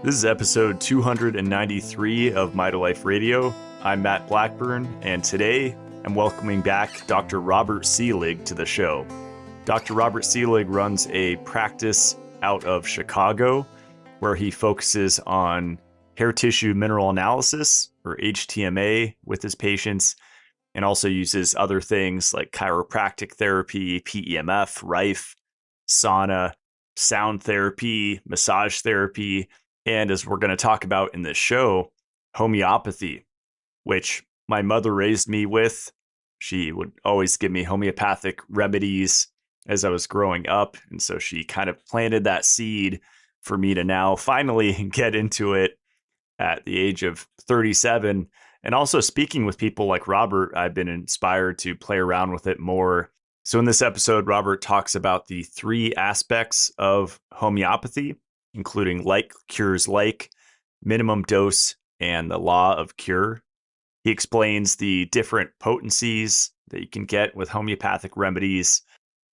This is episode 293 of Mitolife Radio. I'm Matt Blackburn, and today I'm welcoming back Dr. Robert Selig to the show. Dr. Robert Selig runs a practice out of Chicago where he focuses on hair tissue mineral analysis, or HTMA, with his patients, and also uses other things like chiropractic therapy, PEMF, Rife, sauna, sound therapy, massage therapy, and as we're going to talk about in this show, homeopathy, which my mother raised me with. She would always give me homeopathic remedies as I was growing up. And so she kind of planted that seed for me to now finally get into it at the age of 37. And also speaking with people like Robert, I've been inspired to play around with it more. So in this episode, Robert talks about the three aspects of homeopathy, including like cures like, minimum dose, and the law of cure. He explains the different potencies that you can get with homeopathic remedies,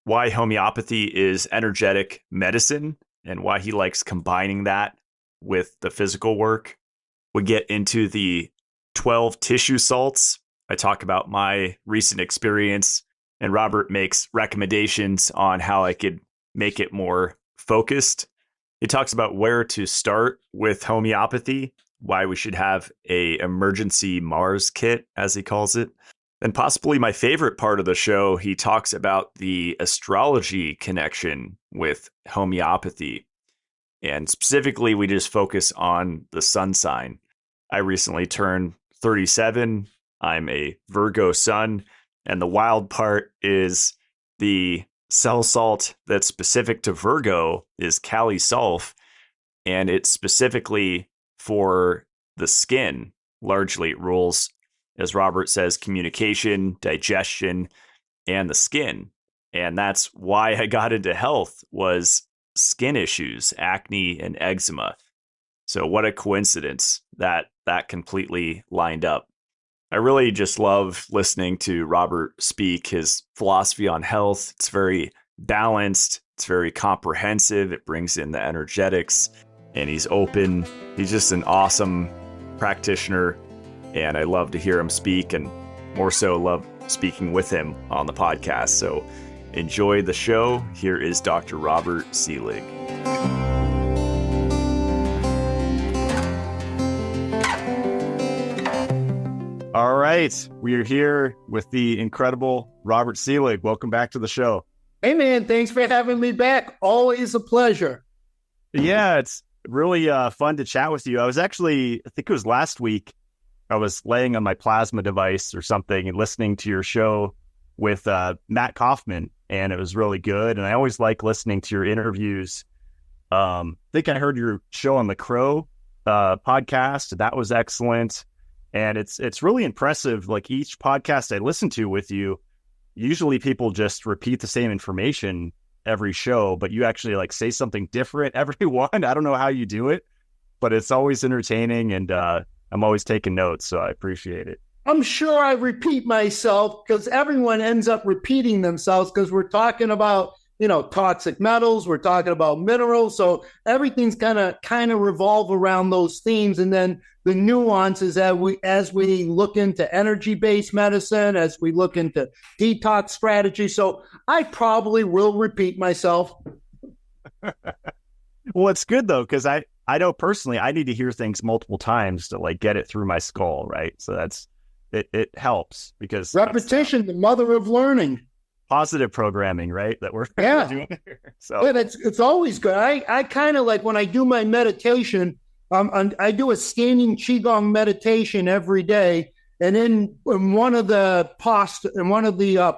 why homeopathy is energetic medicine, and why he likes combining that with the physical work. We get into the 12 tissue salts. I talk about my recent experience, and Robert makes recommendations on how I could make it more focused. He talks about where to start with homeopathy, why we should have a emergency Mars kit, as he calls it. And possibly my favorite part of the show, he talks about the astrology connection with homeopathy. And specifically, we just focus on the sun sign. I recently turned 37. I'm a Virgo sun. And the wild part is the cell salt that's specific to Virgo is Kali sulf, and it's specifically for the skin. Largely it rules, as Robert says, communication, digestion, and the skin. And that's why I got into health, was skin issues, acne and eczema. So what a coincidence that that completely lined up. I really just love listening to Robert speak. His philosophy on health, it's very balanced, it's very comprehensive, it brings in the energetics, and he's open. He's just an awesome practitioner, and I love to hear him speak, and more so love speaking with him on the podcast. So enjoy the show. Here is Dr. Robert Selig. All right, we are here with the incredible Robert Selig. Welcome back to the show. Hey, man, thanks for having me back. Always a pleasure. Yeah, it's really fun to chat with you. I was actually, I think it was last week, I was laying on my plasma device or something and listening to your show with Matt Kaufman, and it was really good. And I always like listening to your interviews. I think I heard your show on the Crow podcast. That was excellent. And it's really impressive. Like each podcast I listen to with you, usually people just repeat the same information every show, but you actually like say something different every one. I don't know how you do it, but it's always entertaining, and I'm always taking notes, so I appreciate it. I'm sure I repeat myself because everyone ends up repeating themselves because we're talking about, toxic metals, we're talking about minerals. So everything's kind of revolve around those themes. And then the nuances as we look into energy-based medicine, as we look into detox strategy. So I probably will repeat myself. Well, it's good though, because I know personally I need to hear things multiple times to like get it through my skull, right? So it helps because repetition, the mother of learning. Positive programming, right? That we're doing here. So yeah, it's always good. I kind of like when I do my meditation. I do a standing qigong meditation every day, and in one of the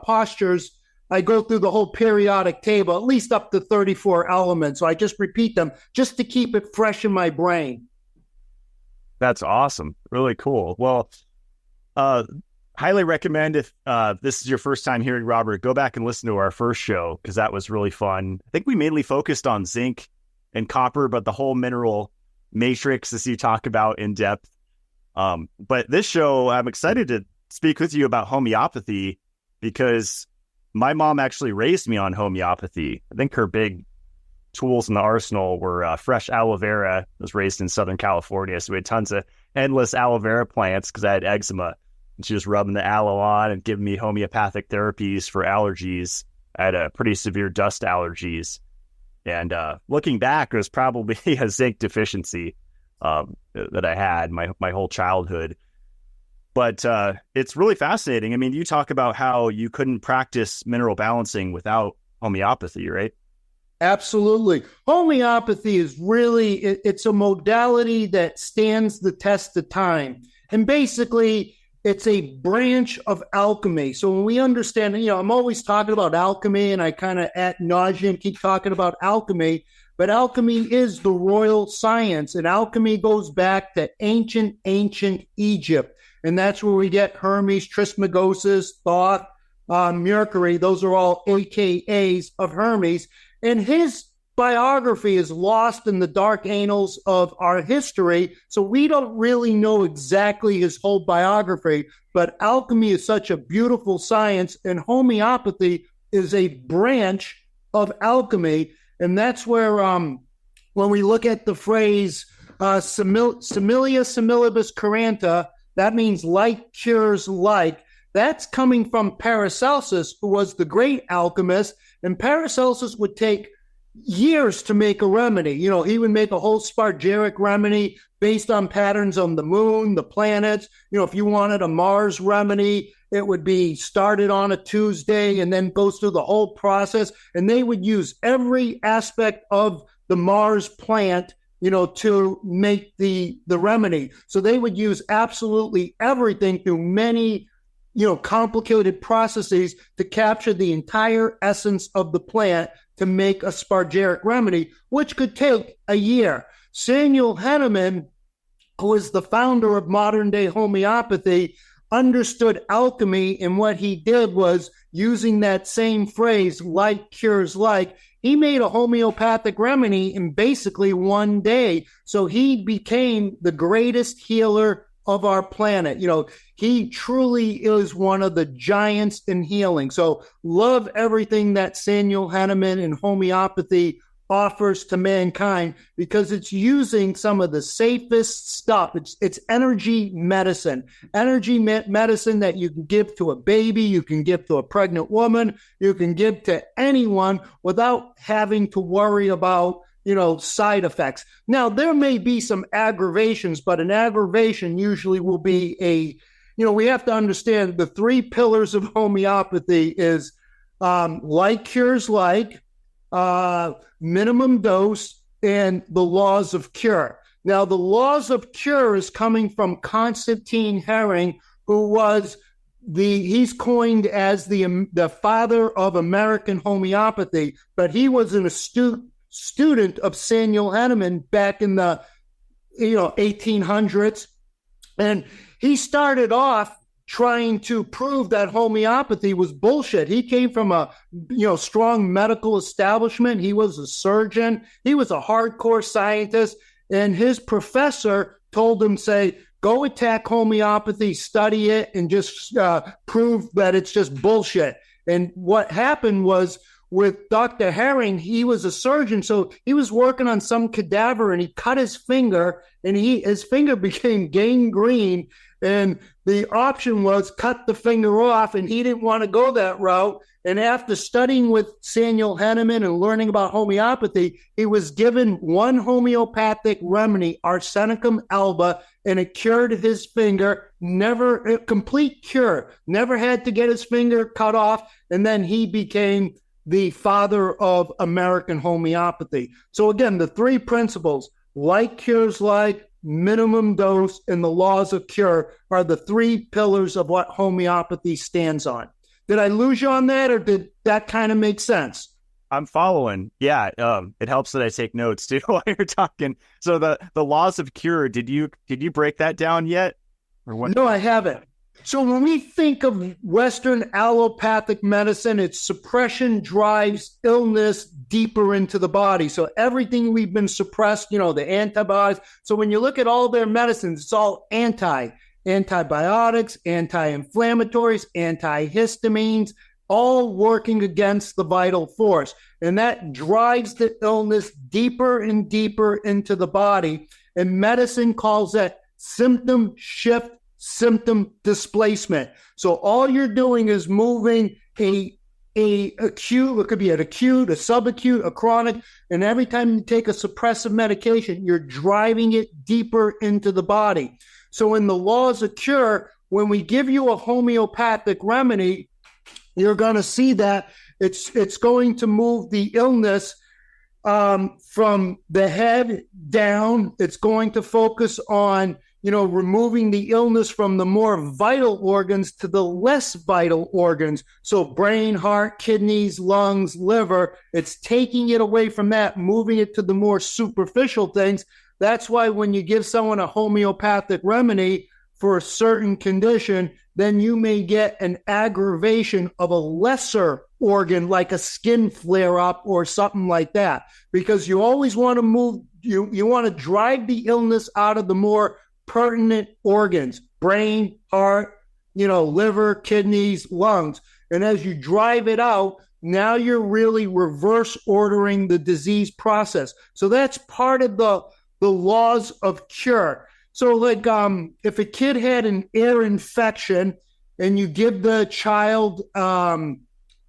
postures, I go through the whole periodic table, at least up to 34 elements. So I just repeat them just to keep it fresh in my brain. That's awesome. Really cool. Well, highly recommend if this is your first time hearing Robert, go back and listen to our first show because that was really fun. I think we mainly focused on zinc and copper, but the whole mineral matrix, as you talk about in depth. But this show, I'm excited to speak with you about homeopathy because my mom actually raised me on homeopathy. I think her big tools in the arsenal were fresh aloe vera. I was raised in Southern California, so we had tons of endless aloe vera plants because I had eczema. And she was rubbing the aloe on and giving me homeopathic therapies for allergies. I had a pretty severe dust allergies. And looking back, it was probably a zinc deficiency that I had my whole childhood. But it's really fascinating. I mean, you talk about how you couldn't practice mineral balancing without homeopathy, right? Absolutely. Homeopathy is really, it's a modality that stands the test of time. And basically, it's a branch of alchemy. So when we understand, I'm always talking about alchemy, and I kind of ad nauseum keep talking about alchemy, but alchemy is the royal science, and alchemy goes back to ancient Egypt. And that's where we get Hermes, Trismegistus, Thoth, Mercury. Those are all AKAs of Hermes. And his biography is lost in the dark annals of our history, so we don't really know exactly his whole biography, but alchemy is such a beautiful science, and homeopathy is a branch of alchemy, and that's where, when we look at the phrase similia similibus curanta, that means like cures like. That's coming from Paracelsus, who was the great alchemist, and Paracelsus would take years to make a remedy. He would make a whole spargeric remedy based on patterns on the moon, the planets. If you wanted a Mars remedy, it would be started on a Tuesday and then goes through the whole process. And they would use every aspect of the Mars plant, to make the remedy. So they would use absolutely everything through many complicated processes to capture the entire essence of the plant to make a spargeric remedy, which could take a year. Samuel Hahnemann, who is the founder of modern day homeopathy, understood alchemy, and what he did was, using that same phrase, like cures like, he made a homeopathic remedy in basically one day. So he became the greatest healer of our planet. He truly is one of the giants in healing. So love everything that Samuel Hahnemann and homeopathy offers to mankind, because it's using some of the safest stuff. It's energy medicine that you can give to a baby, you can give to a pregnant woman, you can give to anyone without having to worry about side effects. Now, there may be some aggravations, but an aggravation usually will be we have to understand the three pillars of homeopathy is like cures like, minimum dose, and the laws of cure. Now, the laws of cure is coming from Constantine Herring, who was he's coined as the father of American homeopathy, but he was an astute student of Samuel Hahnemann back in the 1800s, and he started off trying to prove that homeopathy was bullshit. He came from a strong medical establishment. He was a surgeon. He was a hardcore scientist, and his professor told him, go attack homeopathy, study it, and just prove that it's just bullshit. And what happened was, with Dr. Herring, he was a surgeon, so he was working on some cadaver, and he cut his finger, and his finger became gangrene, and the option was cut the finger off, and he didn't want to go that route. And after studying with Samuel Hahnemann and learning about homeopathy, he was given one homeopathic remedy, Arsenicum alba, and it cured his finger. A complete cure. Never had to get his finger cut off, and then he became the father of American homeopathy. So again, the three principles, like cures like, minimum dose, and the laws of cure, are the three pillars of what homeopathy stands on. Did I lose you on that, or did that kind of make sense? I'm following. Yeah, it helps that I take notes too while you're talking. So the laws of cure, did you break that down yet? Or what? No, I haven't. So when we think of Western allopathic medicine, its suppression drives illness deeper into the body. So everything we've been suppressed, the antibiotics. So when you look at all their medicines, it's all antibiotics, anti-inflammatories, antihistamines, all working against the vital force. And that drives the illness deeper and deeper into the body. And medicine calls that symptom shift, symptom displacement. So all you're doing is moving a acute, it could be an acute, a subacute, a chronic, and every time you take a suppressive medication, you're driving it deeper into the body. So in the laws of cure, when we give you a homeopathic remedy, you're going to see that it's going to move the illness from the head down. It's going to focus on, removing the illness from the more vital organs to the less vital organs. So brain, heart, kidneys, lungs, liver, it's taking it away from that, moving it to the more superficial things. That's why when you give someone a homeopathic remedy for a certain condition, then you may get an aggravation of a lesser organ like a skin flare-up or something like that, because you always want to move, you want to drive the illness out of the more pertinent organs, brain, heart, liver, kidneys, lungs. And as you drive it out, now you're really reverse ordering the disease process. So that's part of the laws of cure. So like if a kid had an ear infection and you give the child a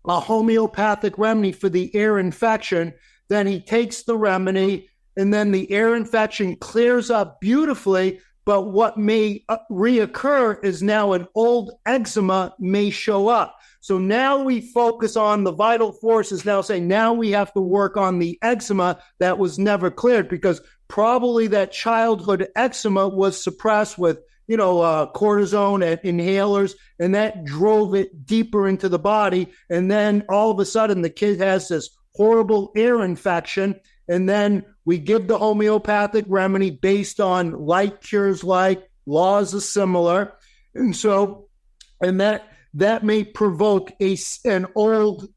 homeopathic remedy for the ear infection, then he takes the remedy and then the ear infection clears up beautifully. But what may reoccur is now an old eczema may show up. So now we focus on the vital forces, now saying now we have to work on the eczema that was never cleared, because probably that childhood eczema was suppressed with, cortisone and inhalers, and that drove it deeper into the body. And then all of a sudden the kid has this horrible ear infection. And then we give the homeopathic remedy based on like cures like, laws are similar. And so, and that may provoke an old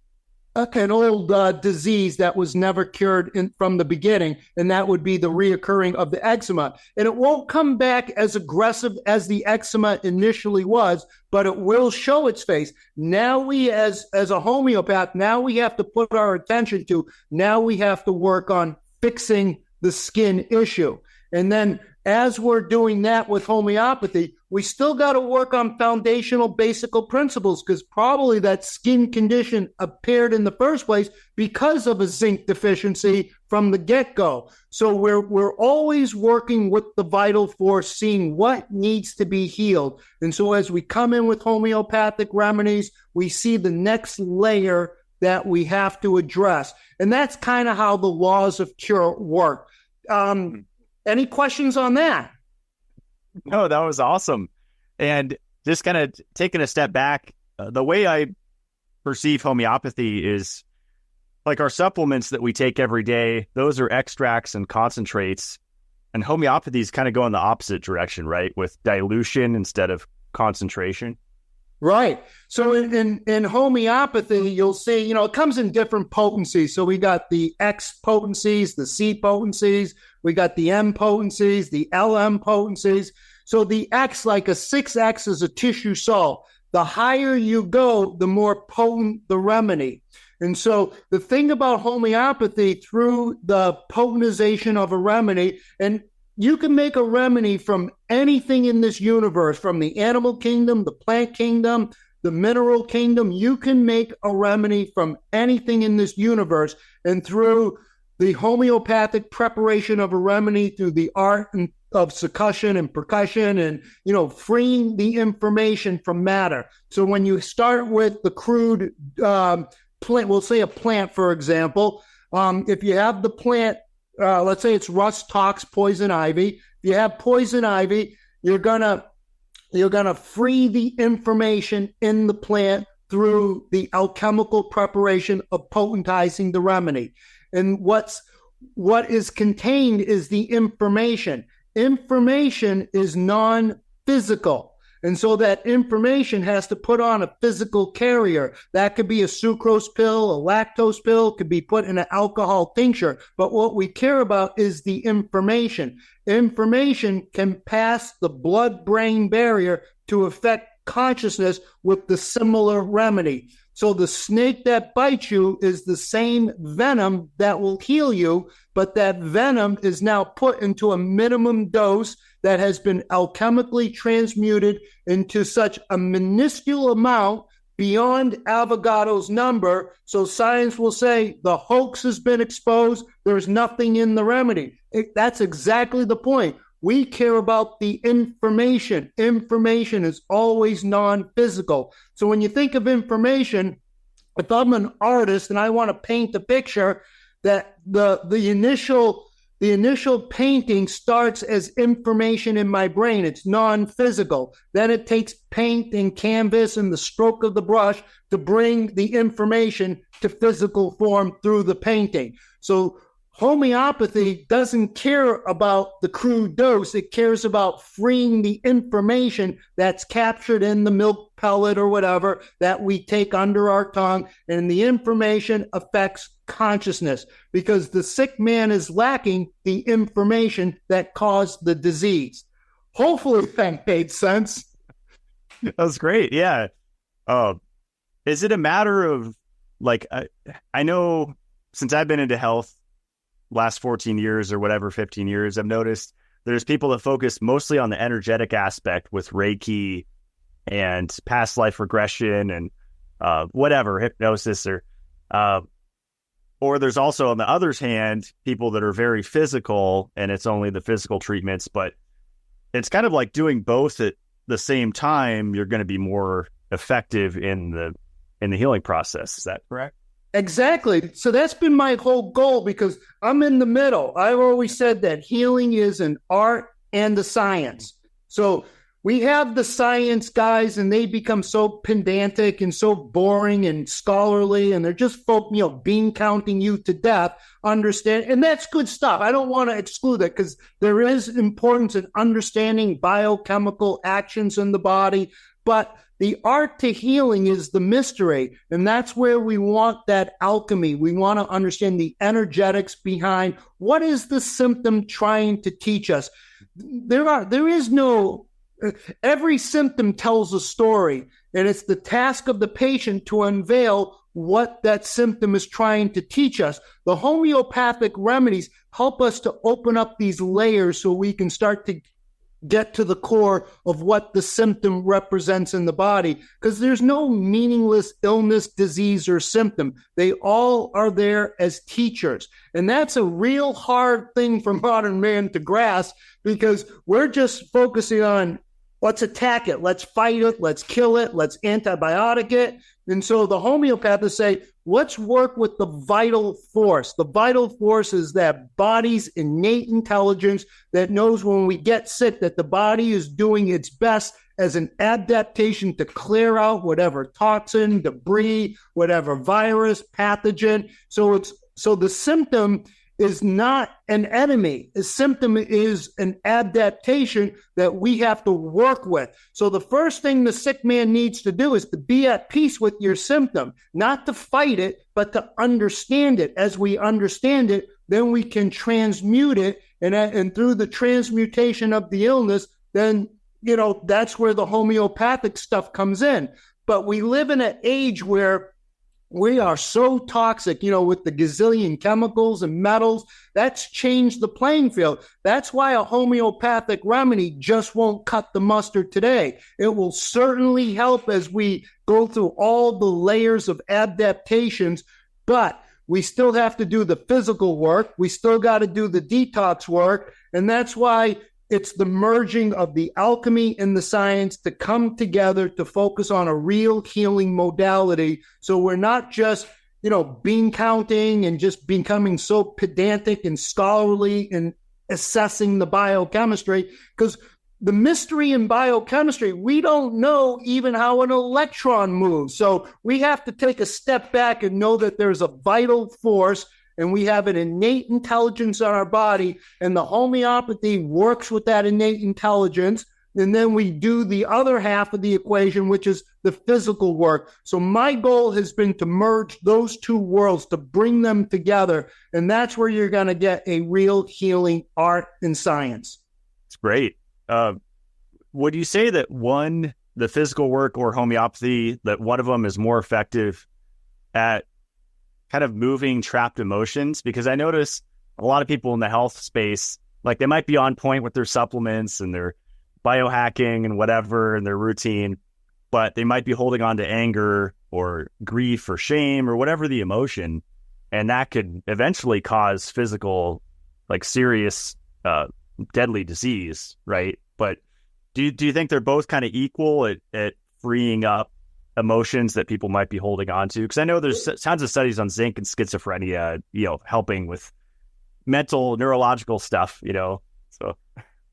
disease that was never cured from the beginning, and that would be the reoccurring of the eczema. And it won't come back as aggressive as the eczema initially was, but it will show its face. Now we, as a homeopath, now we have to put our attention to, now we have to work on fixing the skin issue. And then as we're doing that with homeopathy, we still got to work on foundational basic principles, because probably that skin condition appeared in the first place because of a zinc deficiency from the get-go. So we're always working with the vital force, seeing what needs to be healed. And so as we come in with homeopathic remedies, we see the next layer that we have to address. And that's kind of how the laws of cure work. Any questions on that? No, that was awesome. And just kind of taking a step back, the way I perceive homeopathy is like our supplements that we take every day, those are extracts and concentrates. And homeopathy is kind of going the opposite direction, right? With dilution instead of concentration. Right. So in homeopathy, you'll see, it comes in different potencies. So we got the X potencies, the C potencies, we got the M potencies, the LM potencies. So the X, like a 6X is a tissue salt. The higher you go, the more potent the remedy. And so the thing about homeopathy, through the potentization of a remedy, and you can make a remedy from anything in this universe, from the animal kingdom, the plant kingdom, the mineral kingdom. You can make a remedy from anything in this universe. And through the homeopathic preparation of a remedy, through the art of succussion and percussion and, freeing the information from matter. So when you start with the crude plant, we'll say a plant, for example, if you have the plant, let's say it's rust, tox, poison ivy. If you have poison ivy, you're gonna free the information in the plant through the alchemical preparation of potentizing the remedy. And what is contained is the information. Information is non-physical. And so that information has to put on a physical carrier. That could be a sucrose pill, a lactose pill, could be put in an alcohol tincture. But what we care about is the information. Information can pass the blood-brain barrier to affect consciousness with the similar remedy. So the snake that bites you is the same venom that will heal you, but that venom is now put into a minimum dose that has been alchemically transmuted into such a minuscule amount beyond Avogadro's number. So science will say the hoax has been exposed. There's nothing in the remedy. That's exactly the point. We care about the information. Information is always non-physical. So when you think of information, if I'm an artist and I want to paint a picture, that the initial painting starts as information in my brain. It's non-physical. Then it takes paint and canvas and the stroke of the brush to bring the information to physical form through the painting. So homeopathy doesn't care about the crude dose. It cares about freeing the information that's captured in the milk pellet or whatever that we take under our tongue, and the information affects consciousness because the sick man is lacking the information that caused the disease. Hopefully that made sense. That was great. Yeah. Is it a matter of like, I know since I've been into health last 14 years or whatever, 15 years, I've noticed there's people that focus mostly on the energetic aspect with Reiki and past life regression and whatever, hypnosis or there's also on the other hand, people that are very physical and it's only the physical treatments, but it's kind of like doing both at the same time. You're going to be more effective in the healing process. Is that correct? Exactly. So that's been my whole goal because I'm in the middle. I've always said that healing is an art and a science. So we have the science guys and they become so pedantic and so boring and scholarly and they're just bean counting you to death, understand. And that's good stuff. I don't want to exclude that because there is importance in understanding biochemical actions in the body, but the art to healing is the mystery, and that's where we want that alchemy. We want to understand the energetics behind what is the symptom trying to teach us. Every symptom tells a story, and it's the task of the patient to unveil what that symptom is trying to teach us. The homeopathic remedies help us to open up these layers so we can start to get to the core of what the symptom represents in the body, because there's no meaningless illness, disease, or symptom. They all are there as teachers. And that's a real hard thing for modern man to grasp because we're just focusing on let's attack it, let's fight it, let's kill it, let's antibiotic it. And so the homeopathists say, let's work with the vital force. The vital force is that body's innate intelligence that knows when we get sick that the body is doing its best as an adaptation to clear out whatever toxin, debris, whatever virus, pathogen. So the symptom is not an enemy. A symptom is an adaptation that we have to work with. So the first thing the sick man needs to do is to be at peace with your symptom, not to fight it, but to understand it. As we understand it, then we can transmute it. And through the transmutation of the illness, then, that's where the homeopathic stuff comes in. But we live in an age where we are so toxic, with the gazillion chemicals and metals. That's changed the playing field. That's why a homeopathic remedy just won't cut the mustard today. It will certainly help as we go through all the layers of adaptations, but we still have to do the physical work. We still got to do the detox work. And that's why it's the merging of the alchemy and the science to come together to focus on a real healing modality. So we're not just, bean counting and just becoming so pedantic and scholarly in assessing the biochemistry, because the mystery in biochemistry, we don't know even how an electron moves. So we have to take a step back and know that there's a vital force and we have an innate intelligence on our body, and the homeopathy works with that innate intelligence. And then we do the other half of the equation, which is the physical work. So my goal has been to merge those two worlds, to bring them together. And that's where you're going to get a real healing art and science. It's great. Would you say that one the physical work or homeopathy, that one of them is more effective at kind of moving trapped emotions? Because I notice a lot of people in the health space, like they might be on point with their supplements and their biohacking and whatever and their routine, but they might be holding on to anger or grief or shame or whatever the emotion. And that could eventually cause physical, like serious, deadly disease, right? But do you think they're both kind of equal at freeing up emotions that people might be holding on to? Because I know there's tons of studies on zinc and schizophrenia, helping with mental, neurological stuff, so.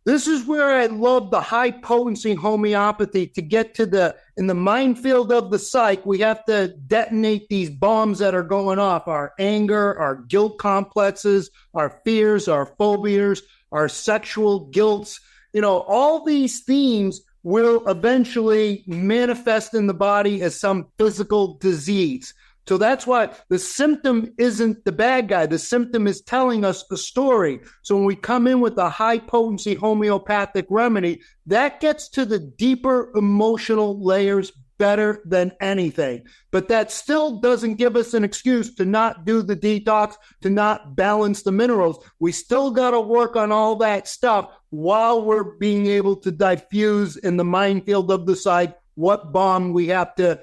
This is where I love the high potency homeopathy. To get to in the minefield of the psyche, we have to detonate these bombs that are going off: our anger, our guilt complexes, our fears, our phobias, our sexual guilts. All these themes will eventually manifest in the body as some physical disease. So that's why the symptom isn't the bad guy. The symptom is telling us a story. So when we come in with a high potency homeopathic remedy, that gets to the deeper emotional layers better than anything. But that still doesn't give us an excuse to not do the detox, to not balance the minerals. We still got to work on all that stuff while we're being able to diffuse in the minefield of the psyche what bomb we have to,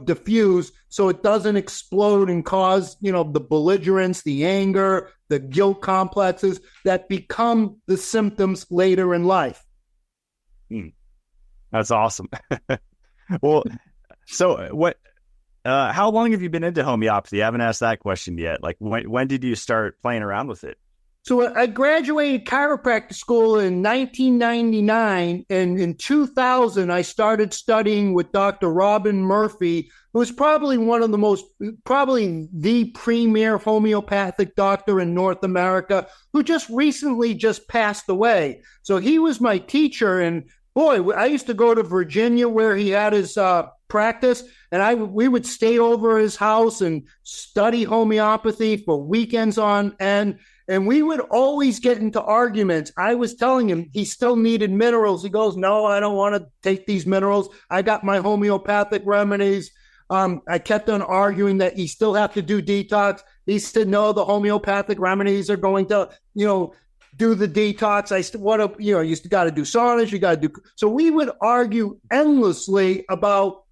diffuse so it doesn't explode and cause, the belligerence, the anger, the guilt complexes that become the symptoms later in life. That's awesome. Well, so how long have you been into homeopathy? I haven't asked that question yet. Like when did you start playing around with it? So I graduated chiropractic school in 1999, and in 2000, I started studying with Dr. Robin Murphy, who was probably the premier homeopathic doctor in North America, who just recently passed away. So he was my teacher, and boy, I used to go to Virginia where he had his practice, and we would stay over his house and study homeopathy for weekends on end. And we would always get into arguments. I was telling him he still needed minerals. He goes, no, I don't want to take these minerals. I got my homeopathic remedies. I kept on arguing that he still have to do detox. He said, no, the homeopathic remedies are going to, do the detox. You got to do saunas. You got to do. So we would argue endlessly about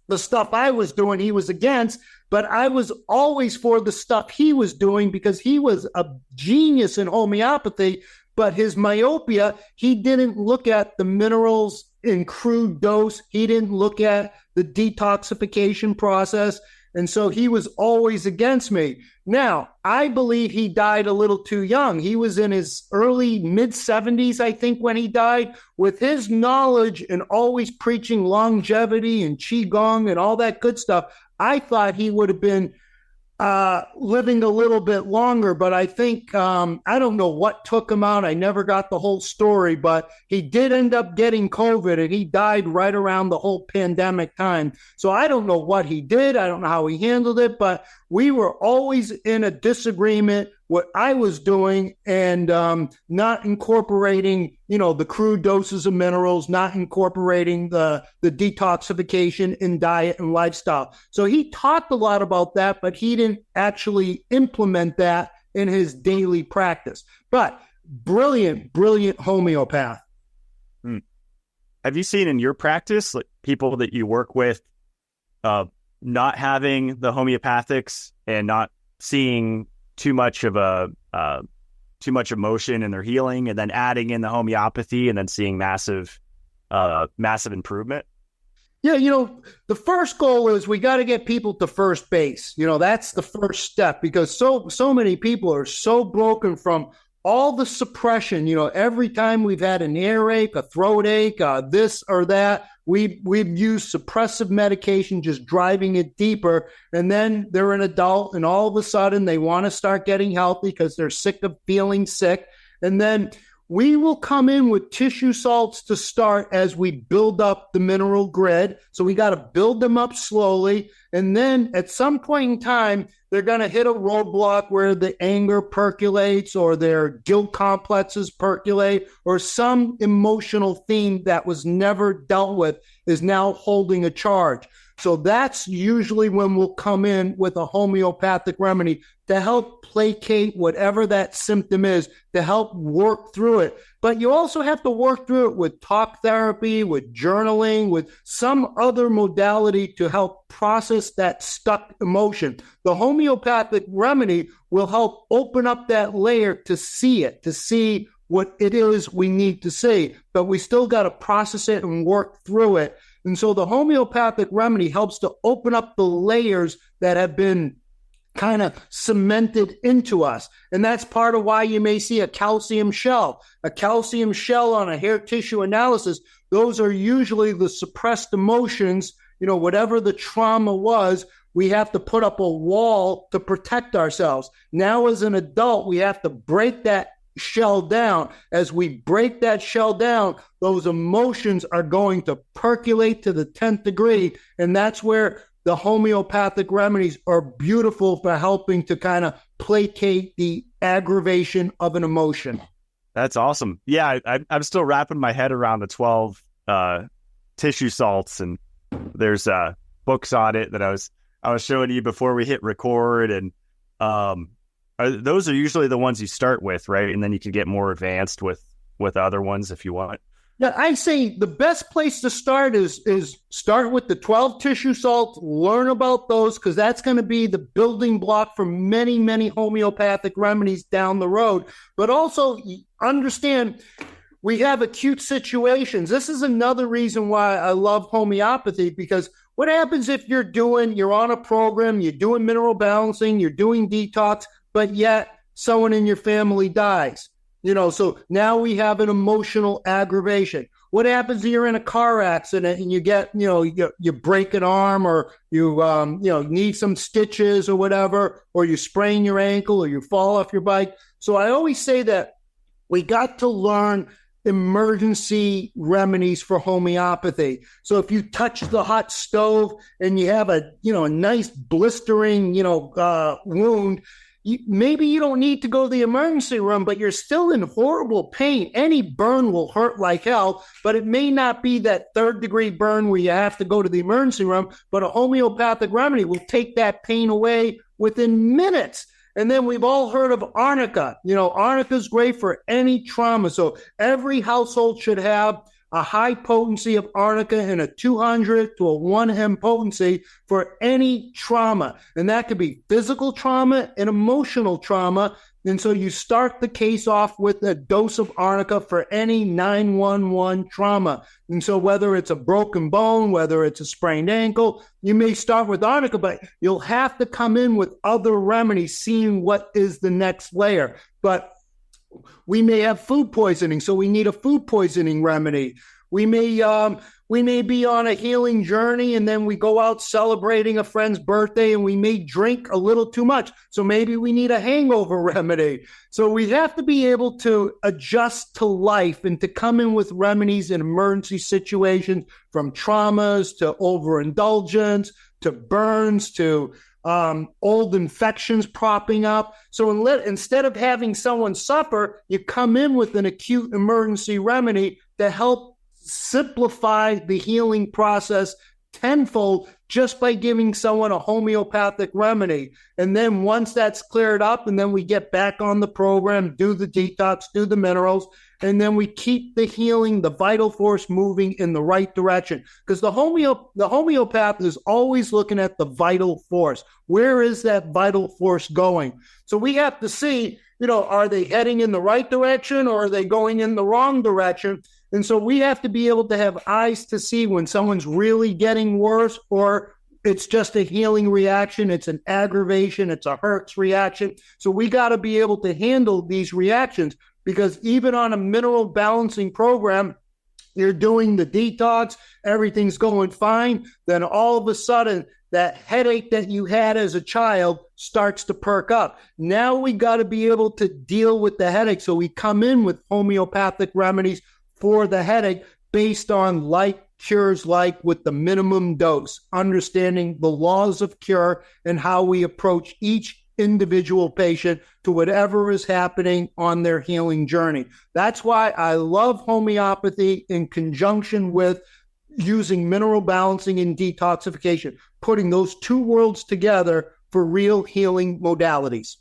the stuff I was doing, he was against, but I was always for the stuff he was doing because he was a genius in homeopathy, but his myopia, he didn't look at the minerals in crude dose. He didn't look at the detoxification process. And so he was always against me. Now, I believe he died a little too young. He was in his early mid-70s, I think, when he died. With his knowledge and always preaching longevity and qigong and all that good stuff, I thought he would have been living a little bit longer, but I think, I don't know what took him out. I never got the whole story, but he did end up getting COVID and he died right around the whole pandemic time. So I don't know what he did. I don't know how he handled it, but we were always in a disagreement what I was doing and not incorporating, the crude doses of minerals, not incorporating the detoxification in diet and lifestyle. So he talked a lot about that, but he didn't actually implement that in his daily practice. But brilliant homeopath. Have you seen in your practice, like people that you work with, not having the homeopathics and not seeing too much emotion in their healing, and then adding in the homeopathy and then seeing massive improvement? Yeah, the first goal is we got to get people to first base. That's the first step, because so many people are so broken from all the suppression. Every time we've had an earache, a throat ache, this or that, we've used suppressive medication, just driving it deeper. And then they're an adult and all of a sudden they want to start getting healthy because they're sick of feeling sick. And then we will come in with tissue salts to start as we build up the mineral grid. So we got to build them up slowly. And then at some point in time, they're going to hit a roadblock where the anger percolates or their guilt complexes percolate or some emotional theme that was never dealt with is now holding a charge. So that's usually when we'll come in with a homeopathic remedy to help placate whatever that symptom is, to help work through it. But you also have to work through it with talk therapy, with journaling, with some other modality to help process that stuck emotion. The homeopathic remedy will help open up that layer to see it, to see what it is we need to see. But we still got to process it and work through it. And so the homeopathic remedy helps to open up the layers that have been kind of cemented into us. And that's part of why you may see a calcium shell. A calcium shell on a hair tissue analysis, those are usually the suppressed emotions, whatever the trauma was, we have to put up a wall to protect ourselves. Now, as an adult, we have to break that shell down. As we break that shell down, those emotions are going to percolate to the 10th degree. And that's where the homeopathic remedies are beautiful for helping to kind of placate the aggravation of an emotion. That's awesome. Yeah, I'm still wrapping my head around the 12 tissue salts, and there's books on it that I was showing you before we hit record, and those are usually the ones you start with, right? And then you can get more advanced with other ones if you want. Yeah, I say the best place to start is start with the 12 tissue salts, learn about those, because that's going to be the building block for many, many homeopathic remedies down the road. But also understand we have acute situations. This is another reason why I love homeopathy, because what happens if you're on a program, you're doing mineral balancing, you're doing detox, but yet someone in your family dies? So now we have an emotional aggravation. What happens if you're in a car accident and you get, you break an arm, or you need some stitches or whatever, or you sprain your ankle, or you fall off your bike? So I always say that we got to learn emergency remedies for homeopathy. So if you touch the hot stove and you have a nice blistering, wound, maybe you don't need to go to the emergency room, but you're still in horrible pain. Any burn will hurt like hell, but it may not be that 3rd degree burn where you have to go to the emergency room, but a homeopathic remedy will take that pain away within minutes. And then we've all heard of arnica. Arnica is great for any trauma. So every household should have a high potency of arnica and a 200 to a 1 potency for any trauma. And that could be physical trauma and emotional trauma. And so you start the case off with a dose of arnica for any 911 trauma. And so whether it's a broken bone, whether it's a sprained ankle, you may start with arnica, but you'll have to come in with other remedies, seeing what is the next layer. But we may have food poisoning, so we need a food poisoning remedy. We may be on a healing journey, and then we go out celebrating a friend's birthday, and we may drink a little too much. So maybe we need a hangover remedy. So we have to be able to adjust to life and to come in with remedies in emergency situations, from traumas to overindulgence to burns to old infections propping up. So instead of having someone suffer, you come in with an acute emergency remedy to help simplify the healing process tenfold, just by giving someone a homeopathic remedy. And then once that's cleared up, and then we get back on the program, do the detox, do the minerals, and then we keep the healing, the vital force moving in the right direction. Because the homeopath is always looking at the vital force. Where is that vital force going? So we have to see, are they heading in the right direction, or are they going in the wrong direction? And so we have to be able to have eyes to see when someone's really getting worse, or it's just a healing reaction, it's an aggravation, it's a Herx reaction. So we got to be able to handle these reactions, because even on a mineral balancing program, you're doing the detox, everything's going fine, then all of a sudden that headache that you had as a child starts to perk up. Now we got to be able to deal with the headache. So we come in with homeopathic remedies for the headache based on like cures like, with the minimum dose, understanding the laws of cure and how we approach each individual patient to whatever is happening on their healing journey. That's why I love homeopathy in conjunction with using mineral balancing and detoxification, putting those two worlds together for real healing modalities.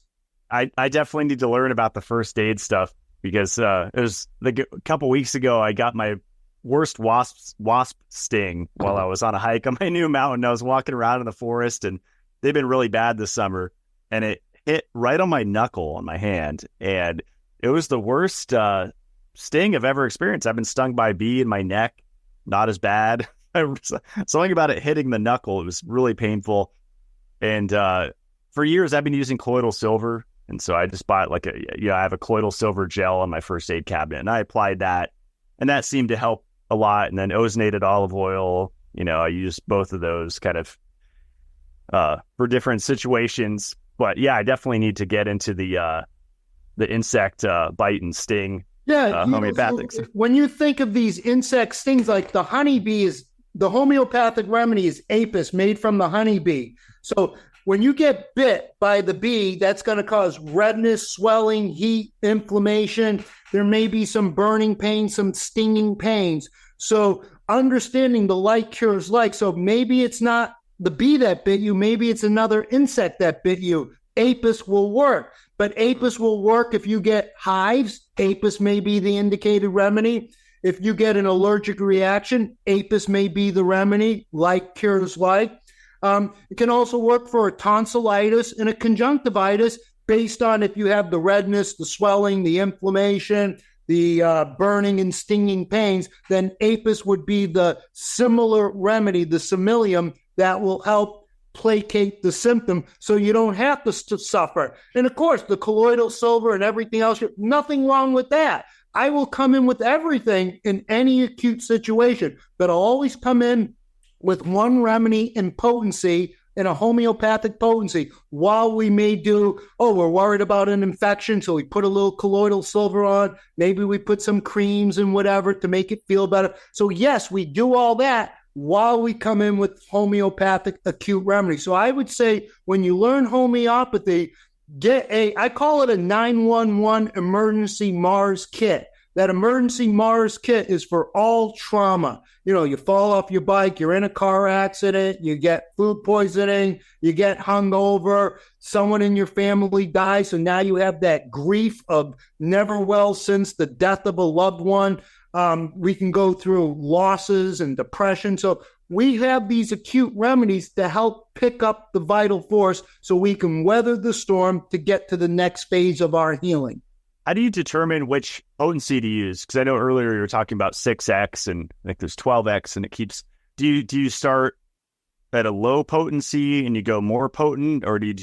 I definitely need to learn about the first aid stuff, because it was a couple weeks ago, I got my worst wasp sting while I was on a hike on my new mountain. I was walking around in the forest, and they've been really bad this summer, and it hit right on my knuckle on my hand, and it was the worst sting I've ever experienced. I've been stung by a bee in my neck, not as bad. Something about it hitting the knuckle, it was really painful. And for years, I've been using colloidal silver. And so I just bought I have a colloidal silver gel on my first aid cabinet, and I applied that, and that seemed to help a lot. And then ozonated olive oil, I used both of those kind of for different situations. But yeah, I definitely need to get into the insect bite and sting homeopathics. When you think of these insect stings, like the honeybee, the homeopathic remedy is apis, made from the honeybee. So when you get bit by the bee, that's going to cause redness, swelling, heat, inflammation. There may be some burning pain, some stinging pains. So understanding the like cures like. So maybe it's not the bee that bit you, maybe it's another insect that bit you. Apis will work, but apis will work if you get hives. Apis may be the indicated remedy. If you get an allergic reaction, apis may be the remedy, like cures like. It can also work for a tonsillitis and a conjunctivitis based on if you have the redness, the swelling, the inflammation, the burning and stinging pains, then apis would be the similar remedy, the similium, that will help placate the symptom so you don't have to suffer. And of course, the colloidal silver and everything else, nothing wrong with that. I will come in with everything in any acute situation, but I'll always come in with one remedy in potency, in a homeopathic potency, while we may do, we're worried about an infection, so we put a little colloidal silver on, maybe we put some creams and whatever to make it feel better. So yes, we do all that while we come in with homeopathic acute remedy. So I would say when you learn homeopathy, I call it a 911 emergency Mars kit. That emergency Mars kit is for all trauma. You fall off your bike, you're in a car accident, you get food poisoning, you get hungover, someone in your family dies, so now you have that grief of never well since the death of a loved one. We can go through losses and depression. So we have these acute remedies to help pick up the vital force so we can weather the storm to get to the next phase of our healing. How do you determine which potency to use? Because I know earlier you were talking about 6x, and I think there's 12x, and it keeps. Do you start at a low potency and you go more potent, or do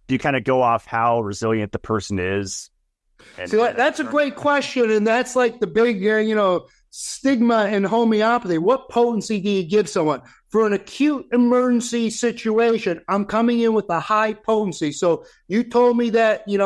you kind of go off how resilient the person is? So that's a great question, and that's like the big stigma in homeopathy. What potency do you give someone for an acute emergency situation? I'm coming in with a high potency. So you told me that you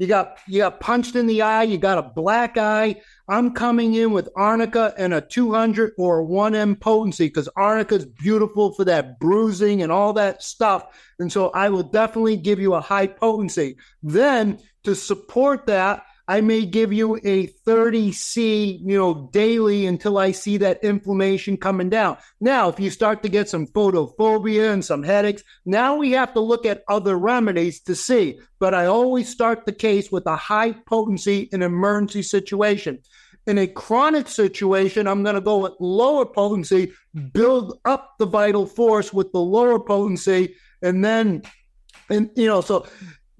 got punched in the eye, you got a black eye. I'm coming in with arnica and a 200 or 1M potency, because arnica is beautiful for that bruising and all that stuff. And so I will definitely give you a high potency. Then to support that, I may give you a 30C, daily until I see that inflammation coming down. Now, if you start to get some photophobia and some headaches, now we have to look at other remedies to see. But I always start the case with a high potency in an emergency situation. In a chronic situation, I'm going to go with lower potency, build up the vital force with the lower potency, so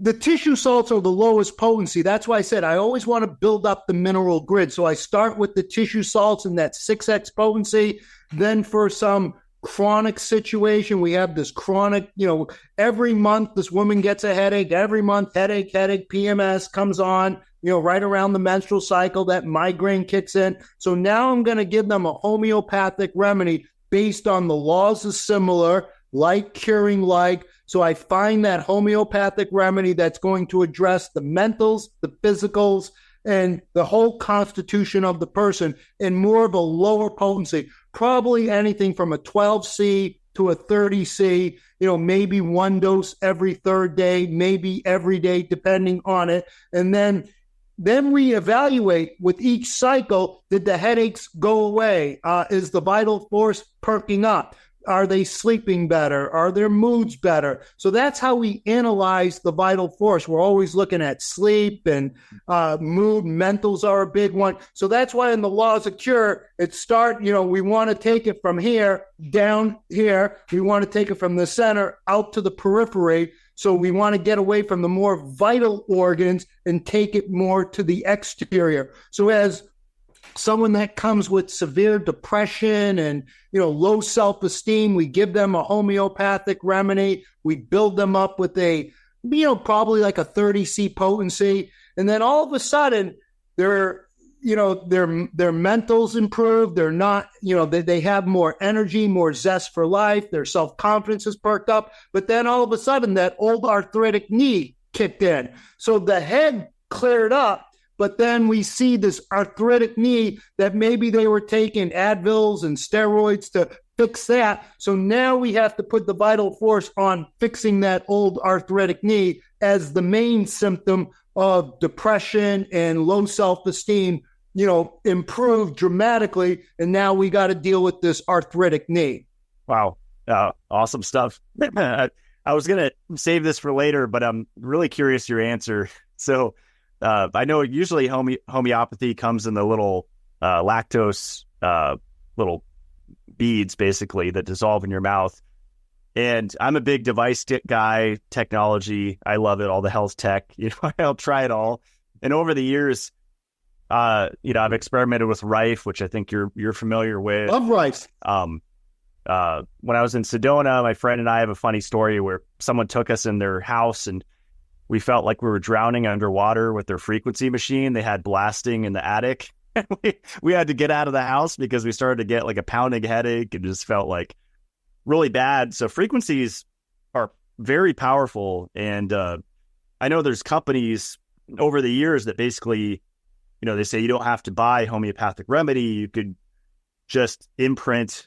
the tissue salts are the lowest potency. That's why I said I always want to build up the mineral grid. So I start with the tissue salts in that 6x potency. Then for some chronic situation, we have this chronic, every month this woman gets a headache. Every month, headache, PMS comes on, right around the menstrual cycle, that migraine kicks in. So now I'm going to give them a homeopathic remedy based on the laws of similar, like curing like. So I find that homeopathic remedy that's going to address the mentals, the physicals, and the whole constitution of the person in more of a lower potency, probably anything from a 12C to a 30C, maybe one dose every third day, maybe every day, depending on it. And then then we evaluate with each cycle, did the headaches go away? Is the vital force perking up? Are they sleeping better? Are their moods better? So that's how we analyze the vital force. We're always looking at sleep and mood. Mentals are a big one. So that's why in the laws of cure, we want to take it from here down here. We want to take it from the center out to the periphery. So we want to get away from the more vital organs and take it more to the exterior. So as someone that comes with severe depression and, low self-esteem, we give them a homeopathic remedy. We build them up with probably like a 30C potency. And then all of a sudden their mentals improve. They're not, they have more energy, more zest for life. Their self-confidence is perked up. But then all of a sudden that old arthritic knee kicked in. So the head cleared up. But then we see this arthritic knee that maybe they were taking Advils and steroids to fix that. So now we have to put the vital force on fixing that old arthritic knee as the main symptom of depression and low self-esteem, improved dramatically. And now we got to deal with this arthritic knee. Wow. Awesome stuff. I was going to save this for later, but I'm really curious your answer. So, I know usually homeopathy comes in the little lactose little beads, basically, that dissolve in your mouth. And I'm a big device guy, technology. I love it, all the health tech. I'll try it all. And over the years, I've experimented with Rife, which I think you're familiar with. Love Rife. When I was in Sedona, my friend and I have a funny story where someone took us in their house and we felt like we were drowning underwater with their frequency machine. They had blasting in the attic. We had to get out of the house because we started to get like a pounding headache and just felt like really bad. So frequencies are very powerful. And I know there's companies over the years that basically, they say you don't have to buy homeopathic remedy. You could just imprint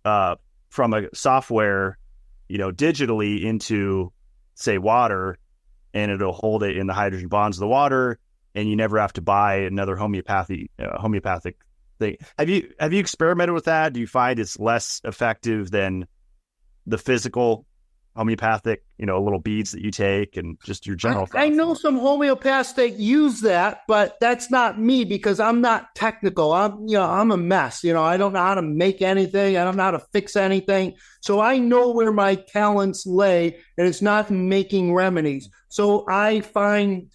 from a software, digitally into, say, water, and it'll hold it in the hydrogen bonds of the water, and you never have to buy another homeopathic thing. Have you experimented with that? Do you find it's less effective than the physical homeopathic, little beads that you take and just your general I know some homeopaths that use that, but that's not me because I'm not technical. I'm a mess. I don't know how to make anything. I don't know how to fix anything. So I know where my talents lay, and it's not in making remedies. So I find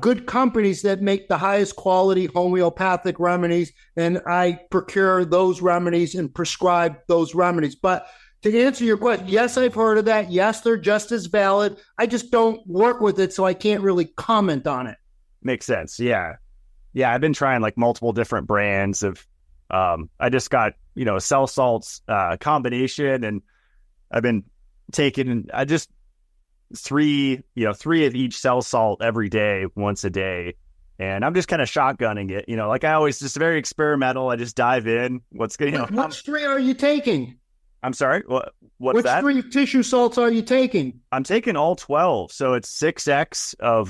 good companies that make the highest quality homeopathic remedies, and I procure those remedies and prescribe those remedies. But to answer your question, yes, I've heard of that. Yes, they're just as valid. I just don't work with it, so I can't really comment on it. Makes sense. Yeah. I've been trying like multiple different brands of. I just got cell salts combination, and I've been taking three of each cell salt every day, once a day, and I'm just kind of shotgunning it. Like I always, just very experimental. I just dive in. Which three are you taking? I'm sorry, what's that? Which 3 tissue salts are you taking? I'm taking all 12. So it's 6X of,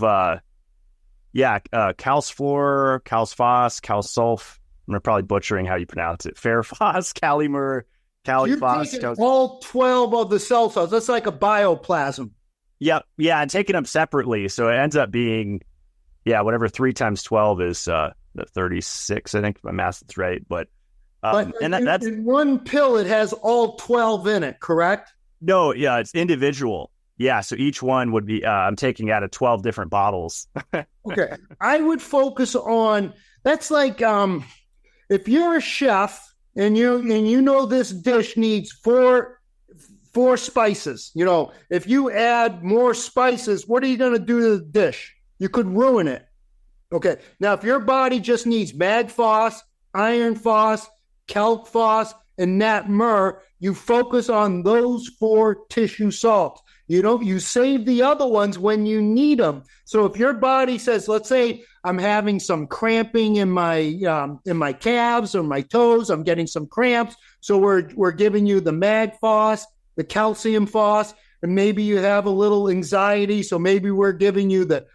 calcifluor, calcifos, calsulf. I'm probably butchering how you pronounce it. Ferrofos, calimur, califos. You're taking all 12 of the cell salts. That's like a bioplasm. Yep. Yeah, I'm taking them separately. So it ends up being, whatever 3 times 12 is the 36. I think my math is right. But that's in one pill, it has all 12 in it, correct? No, yeah, it's individual. Yeah, so each one would be, I'm taking out of 12 different bottles. Okay. I would focus on, that's like, if you're a chef and you know this dish needs four spices, if you add more spices, what are you going to do to the dish? You could ruin it. Okay. Now, if your body just needs magphos, iron phos, calc phos, and nat myrrh, you focus on those 4 tissue salts. You save the other ones when you need them. So if your body says, let's say I'm having some cramping in my calves or my toes, I'm getting some cramps. So we're giving you the magphos, the calcium phos, and maybe you have a little anxiety. So maybe we're giving you the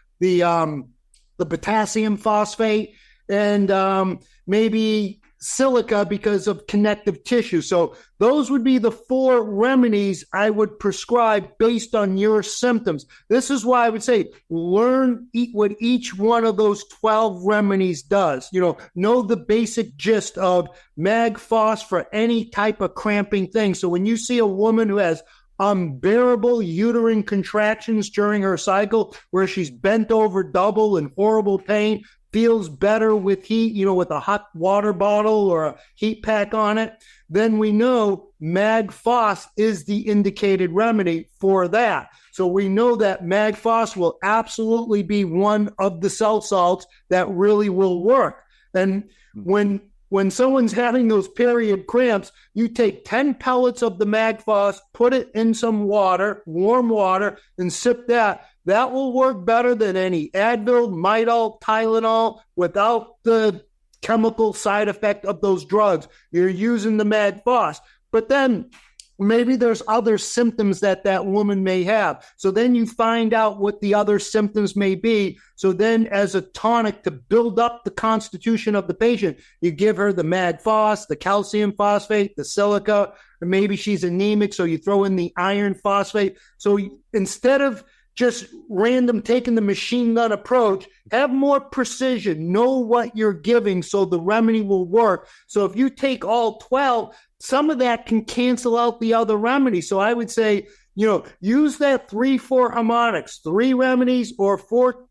the potassium phosphate, and maybe silica because of connective tissue. So those would be the 4 remedies I would prescribe based on your symptoms. This is why I would say learn what each one of those 12 remedies does. Know the basic gist of mag phos for any type of cramping thing. So when you see a woman who has unbearable uterine contractions during her cycle, where she's bent over double in horrible pain, feels better with heat, with a hot water bottle or a heat pack on it, then we know mag phos is the indicated remedy for that. So we know that mag phos will absolutely be one of the cell salts that really will work. And when someone's having those period cramps, you take 10 pellets of the mag phos, put it in some water, warm water, and sip that. That will work better than any Advil, Midol, Tylenol without the chemical side effect of those drugs. You're using the mag phos. But then maybe there's other symptoms that woman may have. So then you find out what the other symptoms may be. So then as a tonic to build up the constitution of the patient, you give her the mag phos, the calcium phosphate, the silica, or maybe she's anemic, so you throw in the iron phosphate. So instead of just random taking the machine gun approach, have more precision, know what you're giving so the remedy will work. So if you take all 12, some of that can cancel out the other remedies. So I would say, use that 3-4 harmonics, 3 remedies or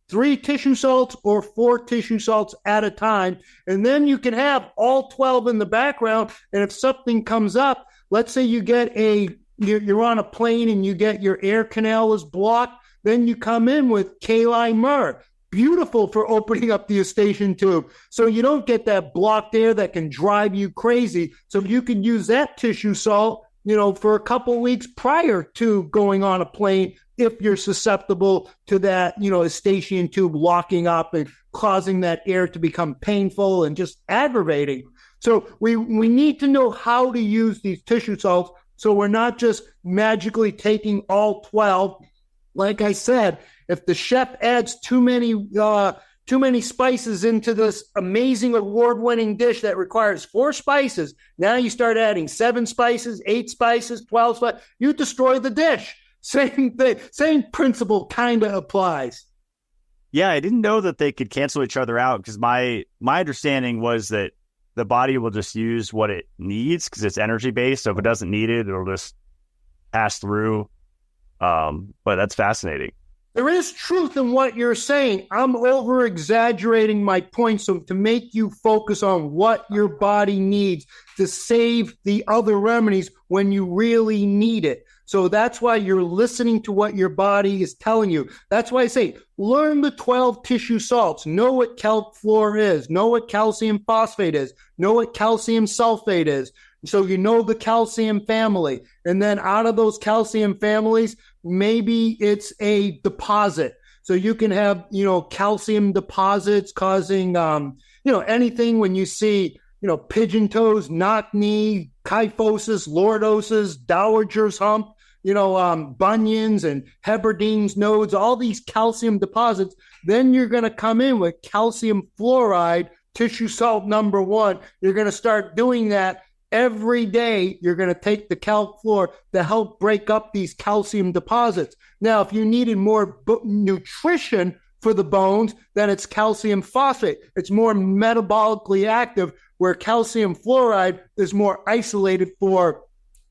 3 tissue salts or 4 tissue salts at a time. And then you can have all 12 in the background. And if something comes up, let's say you get you're on a plane and you get your air canal is blocked, then you come in with Kali myrrh. Beautiful for opening up the eustachian tube. So you don't get that blocked air that can drive you crazy. So you can use that tissue salt, for a couple of weeks prior to going on a plane if you're susceptible to that, eustachian tube locking up and causing that air to become painful and just aggravating. So we need to know how to use these tissue salts so we're not just magically taking all 12. Like I said, if the chef adds too many spices into this amazing award-winning dish that requires 4 spices, now you start adding 7 spices, 8 spices, 12 spices, you destroy the dish. Same thing, same principle kind of applies. Yeah, I didn't know that they could cancel each other out because my understanding was that the body will just use what it needs because it's energy-based. So if it doesn't need it, it'll just pass through. But that's fascinating. There is truth in what you're saying. I'm over-exaggerating my point so to make you focus on what your body needs to save the other remedies when you really need it. So that's why you're listening to what your body is telling you. That's why I say, learn the 12 tissue salts. Know what calc fluor is. Know what calcium phosphate is. Know what calcium sulfate is. So you know the calcium family. And then out of those calcium families, maybe it's a deposit. So you can have, calcium deposits causing, anything when you see, pigeon toes, knock knee, kyphosis, lordosis, dowager's hump, bunions and Heberdine's nodes, all these calcium deposits. Then you're going to come in with calcium fluoride, tissue salt number 1. You're going to start doing that every day. You're going to take the calc fluor to help break up these calcium deposits. Now, if you needed more nutrition for the bones, then it's calcium phosphate. It's more metabolically active, where calcium fluoride is more isolated for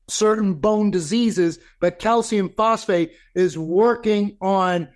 certain bone diseases, but calcium phosphate is working on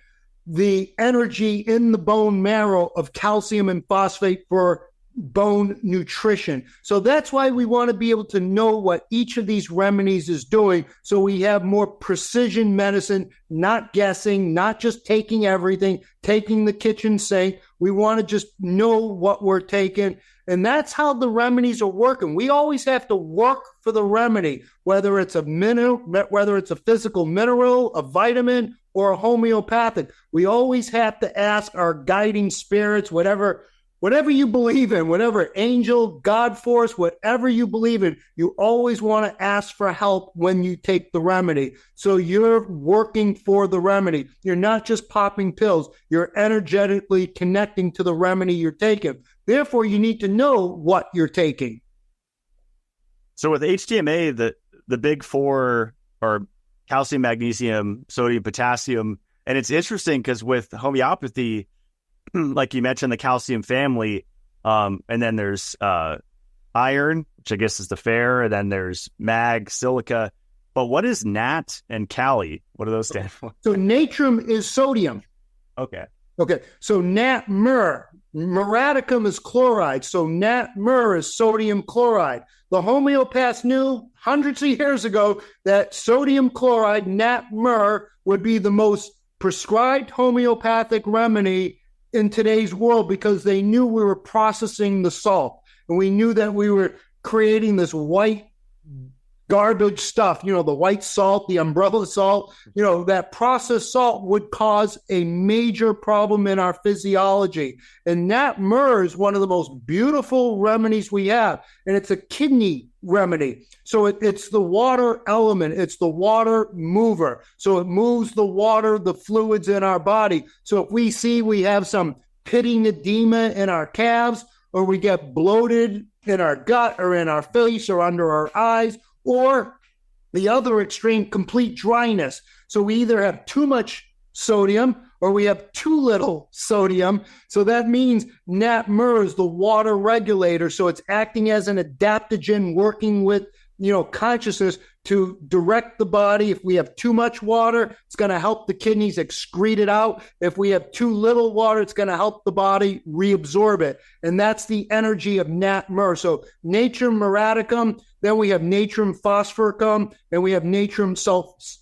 the energy in the bone marrow of calcium and phosphate for bone nutrition. So that's why we want to be able to know what each of these remedies is doing, so we have more precision medicine, not guessing, not just taking everything, taking the kitchen sink. We want to just know what we're taking. And that's how the remedies are working. We always have to work for the remedy, whether it's a mineral, whether it's a physical mineral, a vitamin, or a homeopathic. We always have to ask our guiding spirits, whatever whatever you believe in, whatever angel, God force, whatever you believe in, you always want to ask for help when you take the remedy. So you're working for the remedy. You're not just popping pills. You're energetically connecting to the remedy you're taking. Therefore, you need to know what you're taking. So with HTMA, the big four are calcium, magnesium, sodium, potassium. And it's interesting because with homeopathy, like you mentioned, the calcium family, and then there's iron, which I guess is the fair, and then there's mag, silica. But what is Nat and Kali? What do those stand for? So natrum is sodium. Okay. So Nat Mur, Muraticum is chloride. So Nat Mur is sodium chloride. The homeopaths knew hundreds of years ago that sodium chloride, Nat Mur, would be the most prescribed homeopathic remedy in today's world because they knew we were processing the salt, and we knew that we were creating this white garbage stuff, the white salt, the umbrella salt, that processed salt would cause a major problem in our physiology. And Nat Mur is one of the most beautiful remedies we have, and it's a kidney remedy. So it's the water element. It's the water mover. So it moves the water, the fluids in our body. So if we see we have some pitting edema in our calves, or we get bloated in our gut or in our face or under our eyes, or the other extreme, complete dryness. So we either have too much sodium or we have too little sodium. So that means Nat Mur is the water regulator. So it's acting as an adaptogen, working with, consciousness to direct the body. If we have too much water, it's going to help the kidneys excrete it out. If we have too little water, it's going to help the body reabsorb it. And that's the energy of Nat Mur. So natrum muraticum, then we have natrum phosphoricum, and we have natrum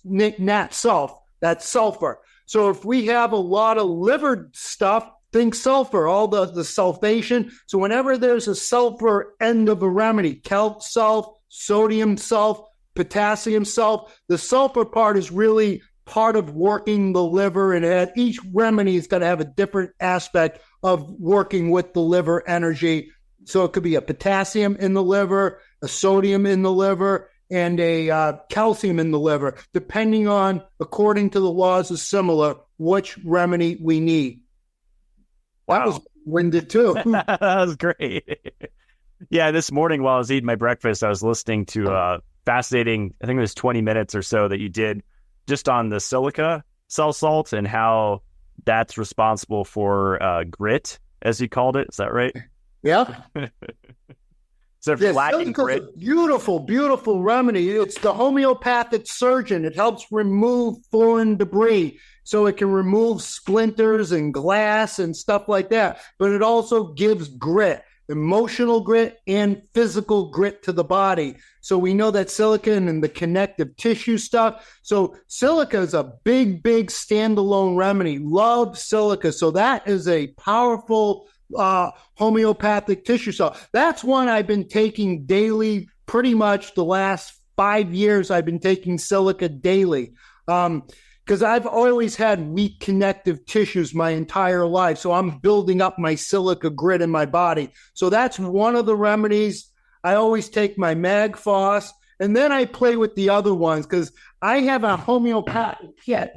nat sulf. That's sulfur. So if we have a lot of liver stuff, think sulfur, all the sulfation. So whenever there's a sulfur end of a remedy, calc sulf, sodium sulf, potassium sulf, the sulfur part is really part of working the liver, and each remedy is going to have a different aspect of working with the liver energy. So it could be a potassium in the liver, a sodium in the liver, and a calcium in the liver, depending on, according to the laws of similar, which remedy we need. Wow. That was winded too. That was great. Yeah, this morning while I was eating my breakfast, I was listening to a fascinating, I think it was 20 minutes or so that you did just on the silica cell salt and how that's responsible for grit, as you called it. Is that right? Yeah. So if you're lacking grit. Beautiful, beautiful remedy. It's the homeopathic surgeon. It helps remove foreign debris. So it can remove splinters and glass and stuff like that. But it also gives grit, emotional grit and physical grit to the body. So we know that silica and the connective tissue stuff. So silica is a big, big standalone remedy. Love silica. So that is a powerful homeopathic tissue salt. That's one I've been taking daily pretty much the last 5 years. I've been taking silica daily. Because I've always had weak connective tissues my entire life. So I'm building up my silica grit in my body. So that's one of the remedies. I always take my Mag Phos, and then I play with the other ones because I have a homeopathic kit.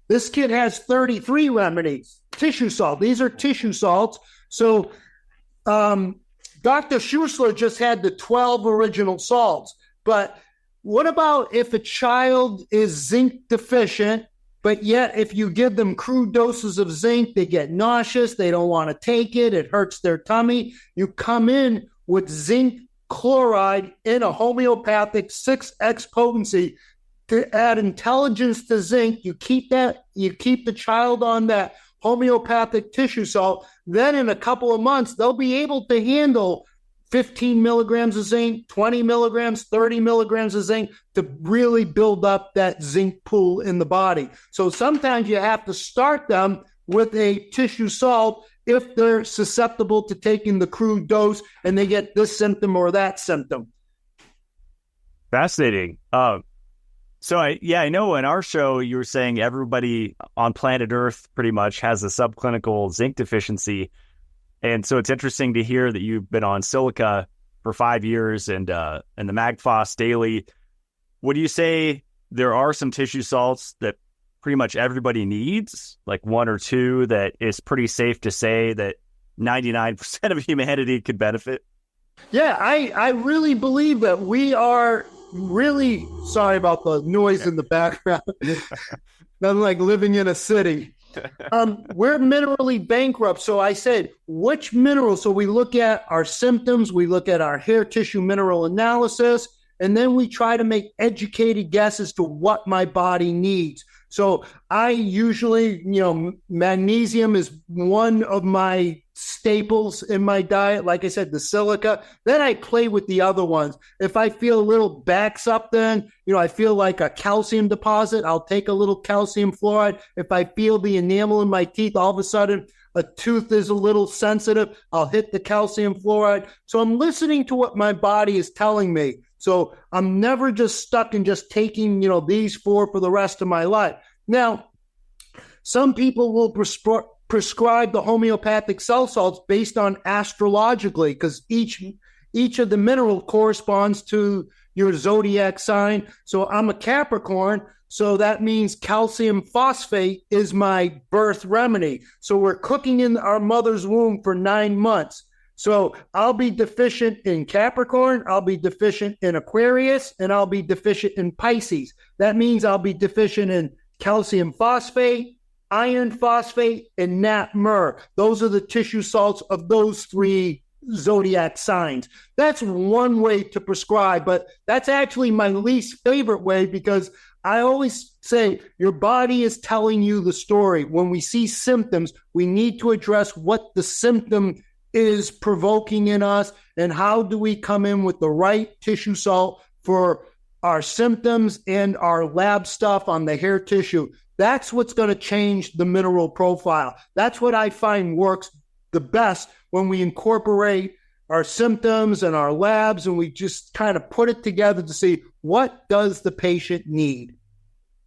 This kit has 33 remedies. Tissue salt. These are tissue salts. So Dr. Schussler just had the 12 original salts. But what about if a child is zinc deficient, but yet if you give them crude doses of zinc, they get nauseous, they don't want to take it, it hurts their tummy. You come in with zinc chloride in a homeopathic 6x potency to add intelligence to zinc. You keep the child on that homeopathic tissue salt. Then in a couple of months, they'll be able to handle 15 milligrams of zinc, 20 milligrams, 30 milligrams of zinc to really build up that zinc pool in the body. So sometimes you have to start them with a tissue salt if they're susceptible to taking the crude dose and they get this symptom or that symptom. Fascinating. So I know in our show, you were saying everybody on planet Earth pretty much has a subclinical zinc deficiency. And so it's interesting to hear that you've been on silica for 5 years and the Magphos daily. Would you say there are some tissue salts that pretty much everybody needs, like one or two that is pretty safe to say that 99% of humanity could benefit? Yeah, I really believe that we are really, sorry about the noise in the background. Nothing like living in a city. We're minerally bankrupt. So I said, which mineral? So we look at our symptoms, we look at our hair tissue mineral analysis, and then we try to make educated guesses to what my body needs. So I usually, magnesium is one of my staples in my diet. Like I said, the silica. Then I play with the other ones. If I feel a little back something, I feel like a calcium deposit, I'll take a little calcium fluoride. If I feel the enamel in my teeth, all of a sudden a tooth is a little sensitive, I'll hit the calcium fluoride. So I'm listening to what my body is telling me. So I'm never just stuck in just taking, these four for the rest of my life. Now, some people will prescribe the homeopathic cell salts based on astrologically, because each of the mineral corresponds to your zodiac sign. So I'm a Capricorn, so that means calcium phosphate is my birth remedy. So we're cooking in our mother's womb for 9 months. So I'll be deficient in Capricorn, I'll be deficient in Aquarius, and I'll be deficient in Pisces. That means I'll be deficient in calcium phosphate, iron phosphate, and nat myrrh. Those are the tissue salts of those 3 zodiac signs. That's one way to prescribe, but that's actually my least favorite way, because I always say your body is telling you the story. When we see symptoms, we need to address what the symptom is provoking in us, and how do we come in with the right tissue salt for our symptoms and our lab stuff on the hair tissue. That's what's going to change the mineral profile. That's what I find works the best, when we incorporate our symptoms and our labs and we just kind of put it together to see what does the patient need.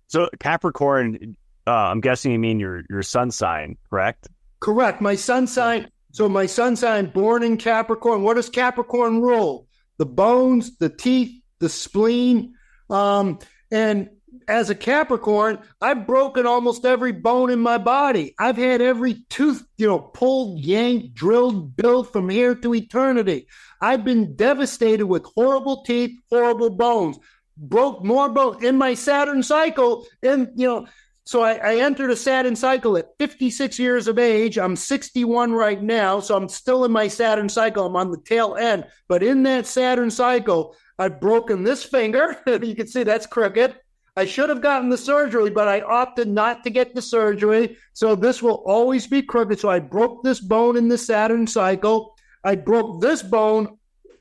So Capricorn, I'm guessing you mean your sun sign, correct? Correct. My sun sign. So my sun sign, born in Capricorn. What does Capricorn rule? The bones, the teeth, the spleen. And as a Capricorn, I've broken almost every bone in my body. I've had every tooth, pulled, yanked, drilled, built from here to eternity. I've been devastated with horrible teeth, horrible bones, broke more bones in my Saturn cycle. And, so I entered a Saturn cycle at 56 years of age. I'm 61 right now, so I'm still in my Saturn cycle. I'm on the tail end. But in that Saturn cycle, I've broken this finger. You can see that's crooked. I should have gotten the surgery, but I opted not to get the surgery. So this will always be crooked. So I broke this bone in the Saturn cycle. I broke this bone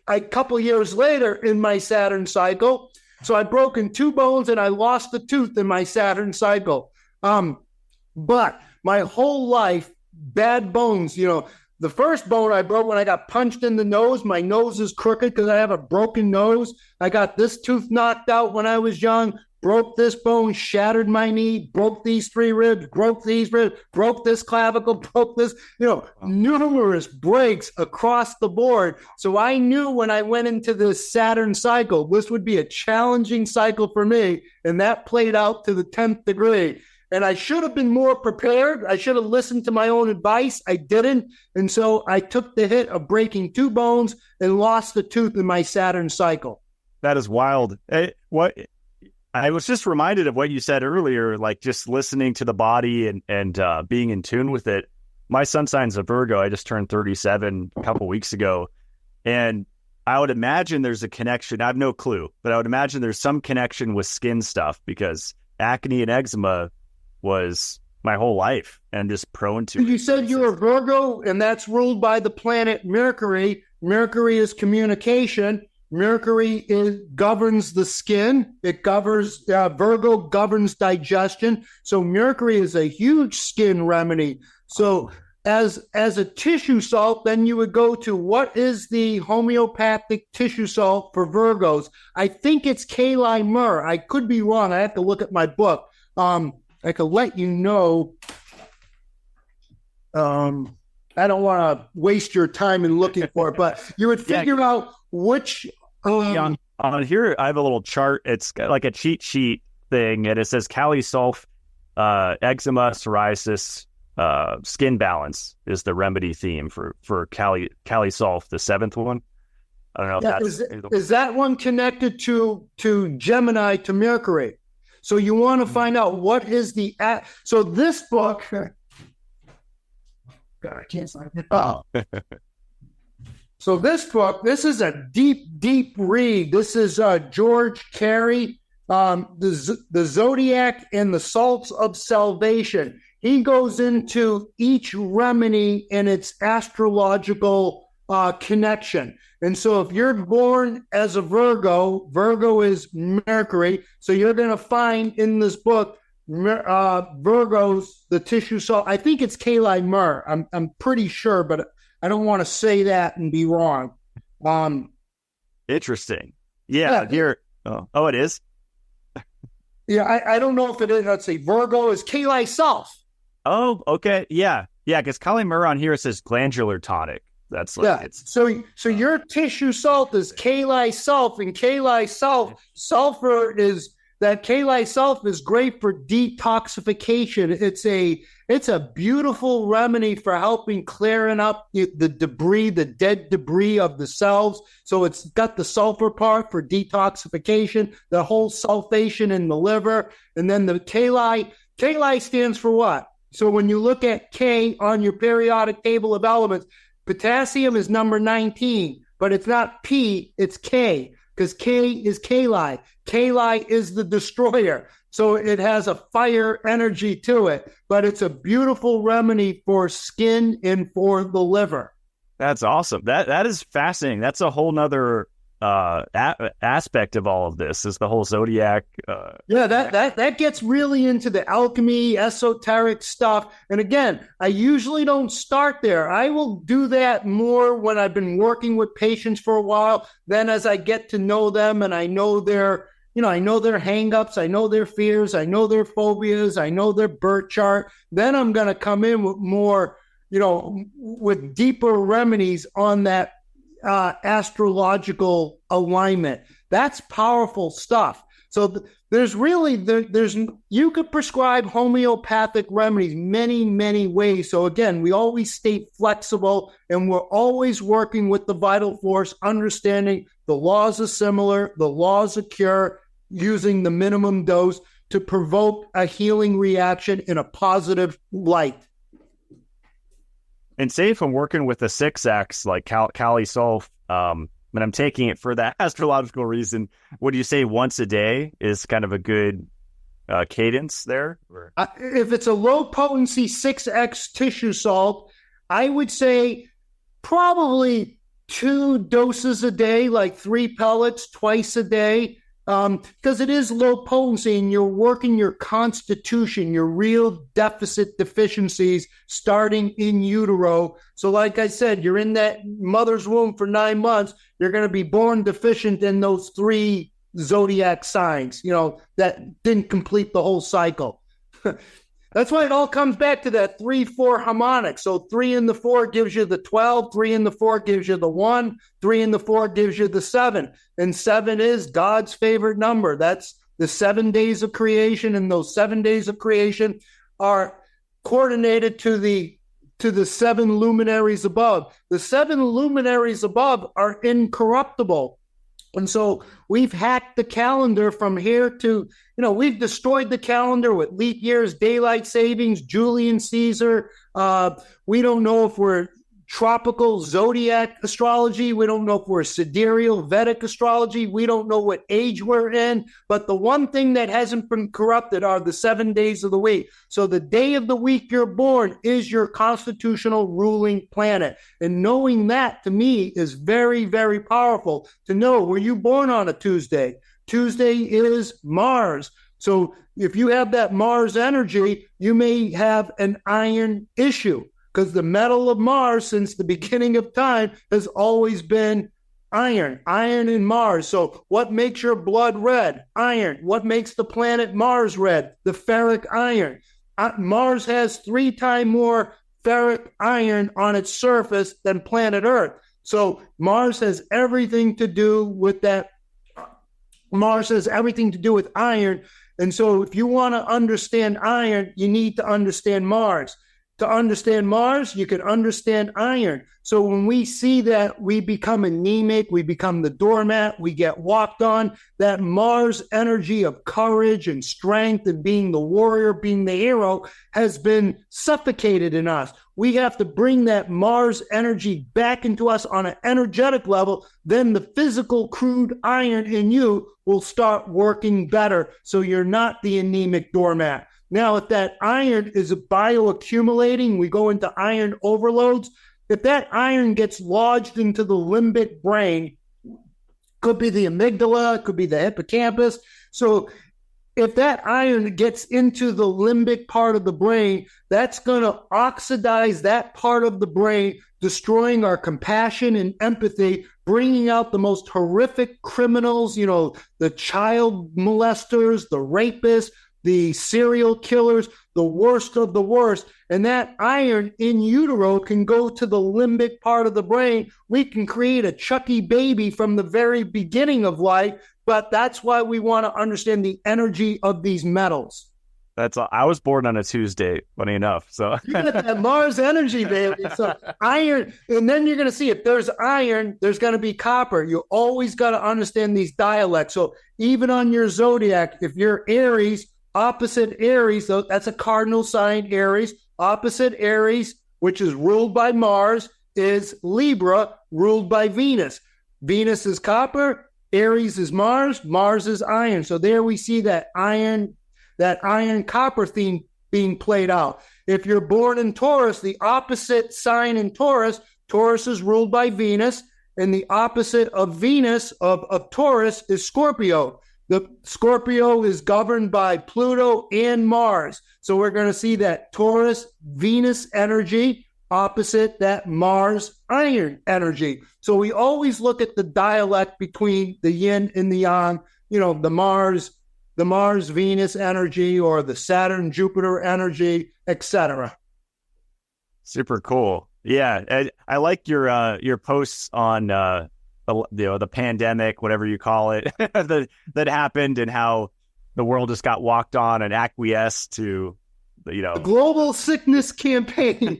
a couple years later in my Saturn cycle. So I've broken 2 bones and I lost a tooth in my Saturn cycle. But my whole life, bad bones, the first bone I broke when I got punched in the nose. My nose is crooked because I have a broken nose. I got this tooth knocked out when I was young, broke this bone, shattered my knee, broke these 3 ribs, broke these ribs, broke this clavicle, broke this, numerous breaks across the board. So I knew when I went into this Saturn cycle, this would be a challenging cycle for me. And that played out to the 10th degree. And I should have been more prepared. I should have listened to my own advice. I didn't. And so I took the hit of breaking 2 bones and lost a tooth in my Saturn cycle. That is wild. I was just reminded of what you said earlier, like just listening to the body and being in tune with it. My sun sign's a Virgo. I just turned 37 a couple weeks ago. And I would imagine there's a connection. I have no clue, but I would imagine there's some connection with skin stuff, because acne and eczema was my whole life and just prone to. You said you're a Virgo, and that's ruled by the planet Mercury. Mercury is communication. Mercury governs the skin. It governs, Virgo governs digestion. So Mercury is a huge skin remedy. So as a tissue salt, then you would go to, what is the homeopathic tissue salt for Virgos? I think it's Kali myrrh. I could be wrong. I have to look at my book. I could let you know. I don't want to waste your time in looking for it, but you would figure out which. On here, I have a little chart. It's like a cheat sheet thing, and it says Kali Sulf, eczema, psoriasis, skin balance is the remedy theme for Kali Sulf, the 7th one. I don't know if is that one connected to Gemini, to Mercury? So you want to find out what is so this book. God, I can't sign it. Oh. So this book, this is a deep read. This is George Carey, the Zodiac and the Salts of Salvation. He goes into each remedy and its astrological connection. And so if you're born as a Virgo is Mercury. So you're going to find in this book, Virgo's, the tissue salt. I think it's Kali Myrrh. I'm pretty sure, but I don't want to say that and be wrong. Interesting. Yeah. Here. Oh, it is. Yeah. I don't know if it is. Let's see. Virgo is Kali Sulf. Oh, okay. Yeah. Because Kali Myrrh on here, it says glandular tonic. That's like So your tissue salt is Kali Sulf, and Kali sulfur is that Kali Sulf is great for detoxification. It's a beautiful remedy for helping clearing up the debris, the dead debris of the cells. So it's got the sulfur part for detoxification, the whole sulfation in the liver, and then the Kali stands for what? So when you look at K on your periodic table of elements, potassium is number 19, but it's not P, it's K, because K is Kali. Kali is the destroyer. So it has a fire energy to it, but it's a beautiful remedy for skin and for the liver. That's awesome. That is fascinating. That's a whole nother aspect of all of this, is the whole zodiac. That gets really into the alchemy, esoteric stuff. And again, I usually don't start there. I will do that more when I've been working with patients for a while. Then as I get to know them and I know their hang-ups, I know their fears, I know their phobias, I know their birth chart, then I'm going to come in with more, with deeper remedies on that astrological alignment. That's powerful stuff. So there's you could prescribe homeopathic remedies many ways. So again, we always stay flexible, and we're always working with the vital force, understanding the laws of similar, the laws of cure, using the minimum dose to provoke a healing reaction in a positive light. And say if I'm working with a 6X like Kali Sulf, and I'm taking it for that astrological reason, would you say once a day is kind of a good cadence there? If it's a low potency 6X tissue salt, I would say probably 2 doses a day, like 3 pellets twice a day. Because it is low potency and you're working your constitution, your real deficit deficiencies starting in utero. So like I said, you're in that mother's womb for 9 months. You're going to be born deficient in those 3 zodiac signs, that didn't complete the whole cycle. That's why it all comes back to that 3-4 harmonic. So 3 in the 4 gives you the 12, 3 in the 4 gives you the 1, 3 in the 4 gives you the 7. And 7 is God's favorite number. That's the 7 days of creation. And those 7 days of creation are coordinated to the 7 luminaries above. The 7 luminaries above are incorruptible. And so we've hacked the calendar from here to, we've destroyed the calendar with leap years, daylight savings, Julian Caesar. We don't know if we're tropical zodiac astrology. We don't know if we're sidereal Vedic astrology. We don't know what age we're in. But the one thing that hasn't been corrupted are the 7 days of the week. So the day of the week you're born is your constitutional ruling planet. And knowing that, to me, is very, very powerful to know. Were you born on a Tuesday? Tuesday is Mars. So if you have that Mars energy, you may have an iron issue. Because the metal of Mars, since the beginning of time, has always been iron and Mars. So what makes your blood red? Iron. What makes the planet Mars red? The ferric iron. Mars has 3 times more ferric iron on its surface than planet Earth. So Mars has everything to do with that. Mars has everything to do with iron. And so if you want to understand iron, you need to understand Mars. To understand Mars, you can understand iron. So when we see that we become anemic, we become the doormat, we get walked on, that Mars energy of courage and strength and being the warrior, being the hero has been suffocated in us. We have to bring that Mars energy back into us on an energetic level. Then the physical crude iron in you will start working better. So you're not the anemic doormat. Now, if that iron is bioaccumulating, we go into iron overloads. If that iron gets lodged into the limbic brain, could be the amygdala, could be the hippocampus. So if that iron gets into the limbic part of the brain, that's going to oxidize that part of the brain, destroying our compassion and empathy, bringing out the most horrific criminals, the child molesters, the rapists, the serial killers, the worst of the worst. And that iron in utero can go to the limbic part of the brain. We can create a Chucky baby from the very beginning of life, but that's why we want to understand the energy of these metals. I was born on a Tuesday, funny enough. So you got that Mars energy, baby. So iron, and then you're going to see if there's iron, there's going to be copper. You always got to understand these dialects. So even on your zodiac, if you're Aries, opposite Aries, so that's a cardinal sign, Aries. Opposite Aries, which is ruled by Mars, is Libra, ruled by Venus. Venus is copper, Aries is Mars, Mars is iron. So there we see that iron copper theme being played out. If you're born in Taurus, the opposite sign in Taurus is ruled by Venus, and the opposite of Venus of Taurus is Scorpio. The Scorpio is governed by Pluto and Mars. So we're going to see that Taurus, Venus energy opposite that Mars iron energy. So we always look at the dialect between the yin and the yang, the Mars Venus energy or the Saturn Jupiter energy, etc. Super cool. Yeah, I like your posts on the pandemic, whatever you call it, that happened, and how the world just got walked on and acquiesced to, the global sickness campaign.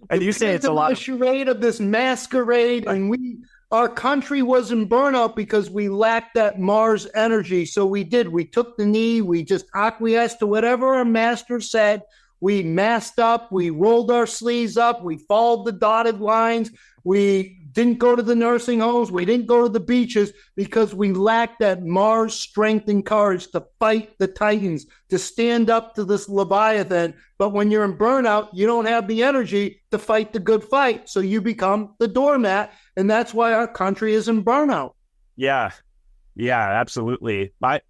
And you say it's a lot of charade of this masquerade, and our country was in burnout because we lacked that Mars energy. So we took the knee, we just acquiesced to whatever our master said. We masked up, we rolled our sleeves up, we followed the dotted lines, we didn't go to the nursing homes, we didn't go to the beaches because we lacked that Mars strength and courage to fight the Titans, to stand up to this Leviathan. But when you're in burnout, you don't have the energy to fight the good fight. So you become the doormat, and that's why our country is in burnout. Yeah, absolutely. My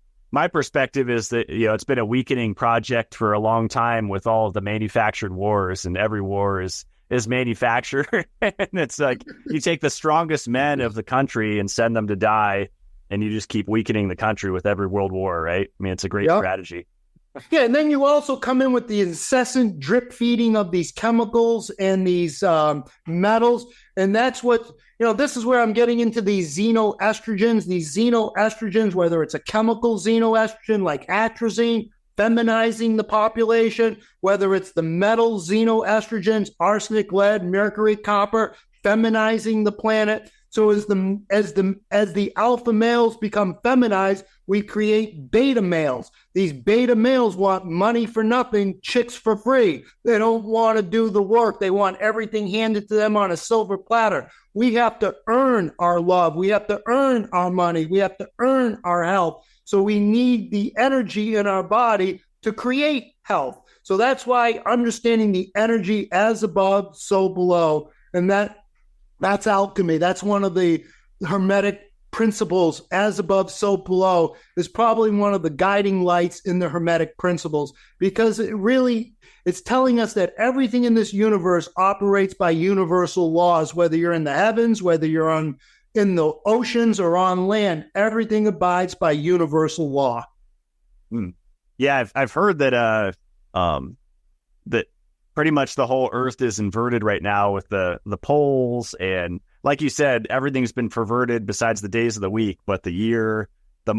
perspective is that, it's been a weakening project for a long time with all of the manufactured wars, and every war is manufactured. And it's like you take the strongest men of the country and send them to die, and you just keep weakening the country with every world war, right? I mean, it's a great strategy. Yeah, and then you also come in with the incessant drip feeding of these chemicals and these metals, and that's what, this is where I'm getting into these xenoestrogens, whether it's a chemical xenoestrogen like atrazine, feminizing the population, whether it's the metal xenoestrogens, arsenic, lead, mercury, copper, feminizing the planet. So as the alpha males become feminized, we create beta males. These beta males want money for nothing, chicks for free. They don't want to do the work. They want everything handed to them on a silver platter. We have to earn our love. We have to earn our money. We have to earn our health. So we need the energy in our body to create health. So that's why understanding the energy as above, so below, and that's alchemy. That's one of the Hermetic principles, as above, so below, is probably one of the guiding lights in the Hermetic principles, because it's telling us that everything in this universe operates by universal laws, whether you're in the heavens, whether you're in the oceans or on land, everything abides by universal law. Yeah, I've heard that that pretty much the whole earth is inverted right now with the poles. And like you said, everything's been perverted besides the days of the week, but the year,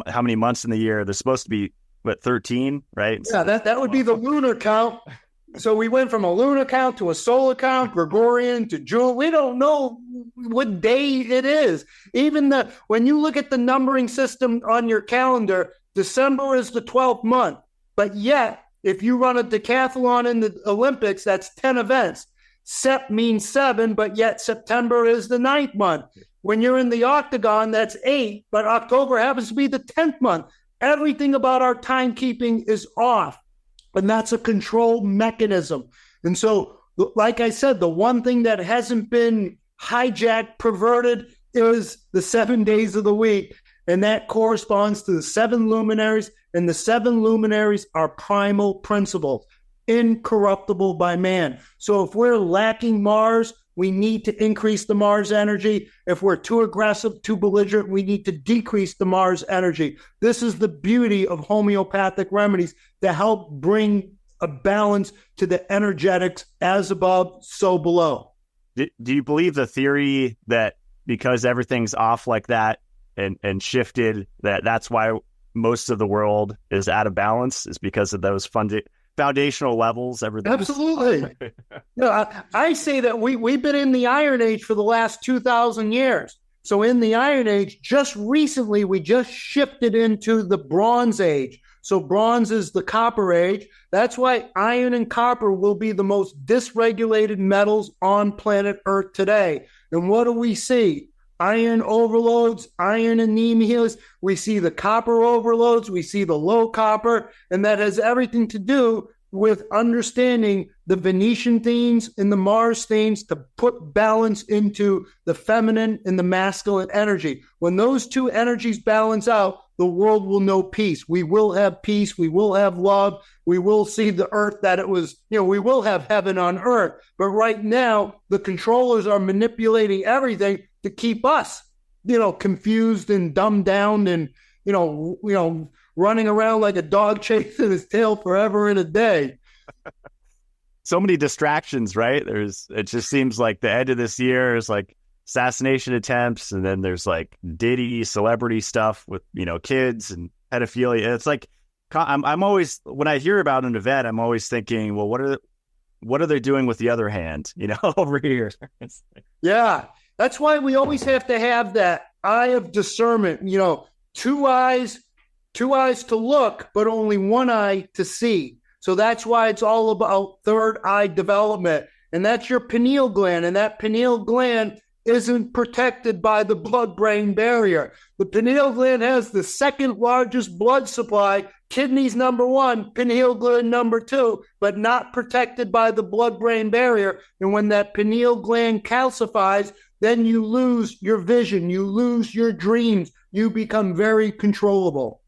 how many months in the year, there's supposed to be, 13, right? Yeah, that would be the lunar count. So we went from a lunar count to a solar count, Gregorian to June. We don't know what day it is. Even when you look at the numbering system on your calendar, December is the 12th month. But yet, if you run a decathlon in the Olympics, that's 10 events. Sep means 7, but yet September is the 9th month. When you're in the octagon, that's 8, but October happens to be the 10th month. Everything about our timekeeping is off, and that's a control mechanism. And so, like I said, the one thing that hasn't been hijacked, perverted, is the 7 days of the week, and that corresponds to the 7 luminaries, and the 7 luminaries are primal principles, incorruptible by man. So if we're lacking Mars, we need to increase the Mars energy. If we're too aggressive, too belligerent, we need to decrease the Mars energy. This is the beauty of homeopathic remedies, to help bring a balance to the energetics, as above, so below. Do you believe the theory that because everything's off like that and shifted, that's why most of the world is out of balance, is because of those foundational levels? Absolutely. I say that we've been in the Iron Age for the last 2,000 years. So in the Iron Age, just recently, we just shifted into the Bronze Age. So bronze is the Copper Age. That's why iron and copper will be the most dysregulated metals on planet Earth today. And what do we see? Iron overloads, iron anemias. We see the copper overloads. We see the low copper. And that has everything to do with understanding the Venetian themes and the Mars themes to put balance into the feminine and the masculine energy. When those two energies balance out, the world will know peace. We will have peace. We will have love. We will see the earth that it was, we will have heaven on earth. But right now, the controllers are manipulating everything to keep us, confused and dumbed down and, running around like a dog chasing his tail forever and a day. So many distractions, right? It just seems like the end of this year is like assassination attempts, and then there's like Diddy celebrity stuff with, kids and pedophilia. It's like, I'm always, when I hear about an event, I'm always thinking, well, what are they doing with the other hand, over here? Yeah. That's why we always have to have that eye of discernment, two eyes to look, but only one eye to see. So that's why it's all about third eye development. And that's your pineal gland. And that pineal gland isn't protected by the blood-brain barrier. The pineal gland has the second largest blood supply, kidneys number 1, pineal gland number 2, but not protected by the blood-brain barrier. And when that pineal gland calcifies, then you lose your vision, you lose your dreams, you become very controllable.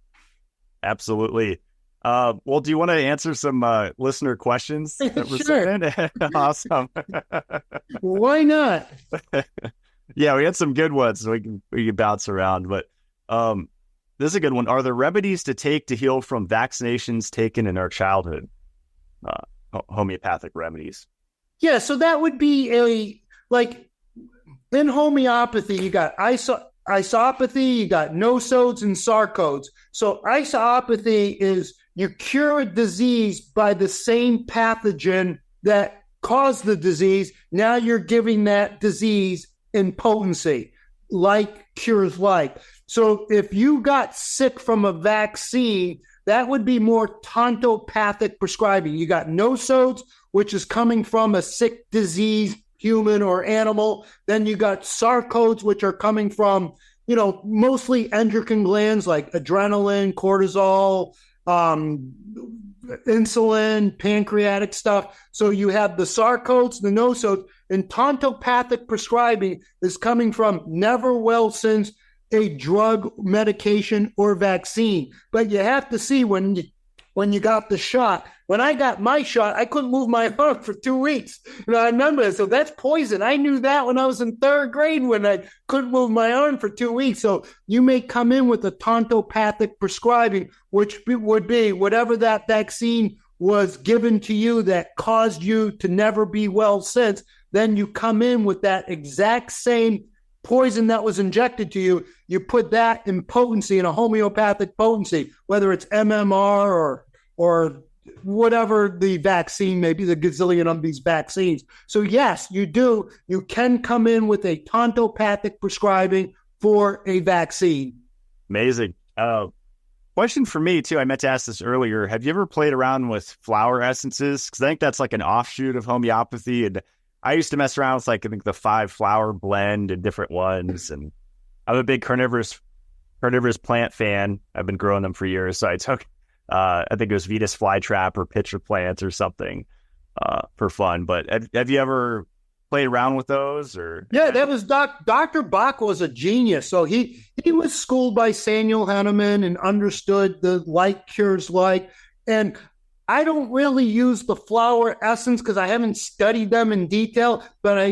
Absolutely. Well, do you want to answer some listener questions? Sure. Awesome. Why not? Yeah, we had some good ones, so we can bounce around. But this is a good one. Are there remedies to take to heal from vaccinations taken in our childhood? Homeopathic remedies. Yeah, so that would be in homeopathy, you got isopathy, you got nosodes and sarcodes. So isopathy is you cure a disease by the same pathogen that caused the disease. Now you're giving that disease in potency, like cures like. So if you got sick from a vaccine, that would be more tontopathic prescribing. You got nosodes, which is coming from a sick disease, human or animal. Then you got sarcodes, which are coming from, mostly endocrine glands like adrenaline, cortisol, insulin, pancreatic stuff. So you have the sarcodes, the nosodes, and tontopathic prescribing is coming from never well since a drug, medication, or vaccine. But you have to see when you got the shot. When I got my shot, I couldn't move my arm for 2 weeks. I remember it. So that's poison. I knew that when I was in 3rd grade when I couldn't move my arm for 2 weeks. So you may come in with a tontopathic prescribing, which would be whatever that vaccine was given to you that caused you to never be well since, then you come in with that exact same poison that was injected to you. You put that in potency, in a homeopathic potency, whether it's MMR or whatever the vaccine may be, the gazillion of these vaccines. So yes, you do. You can come in with a tontopathic prescribing for a vaccine. Amazing. Question for me too. I meant to ask this earlier. Have you ever played around with flower essences? Because I think that's like an offshoot of homeopathy. And I used to mess around with I think the 5 flower blend and different ones. And I'm a big carnivorous plant fan. I've been growing them for years. So I took, I think it was Venus flytrap or pitcher plants or something for fun. But have you ever played around with those? Or yeah, that was Dr. Bach was a genius. So he was schooled by Samuel Hahnemann and understood the like cures like. And I don't really use the flower essence because I haven't studied them in detail, but I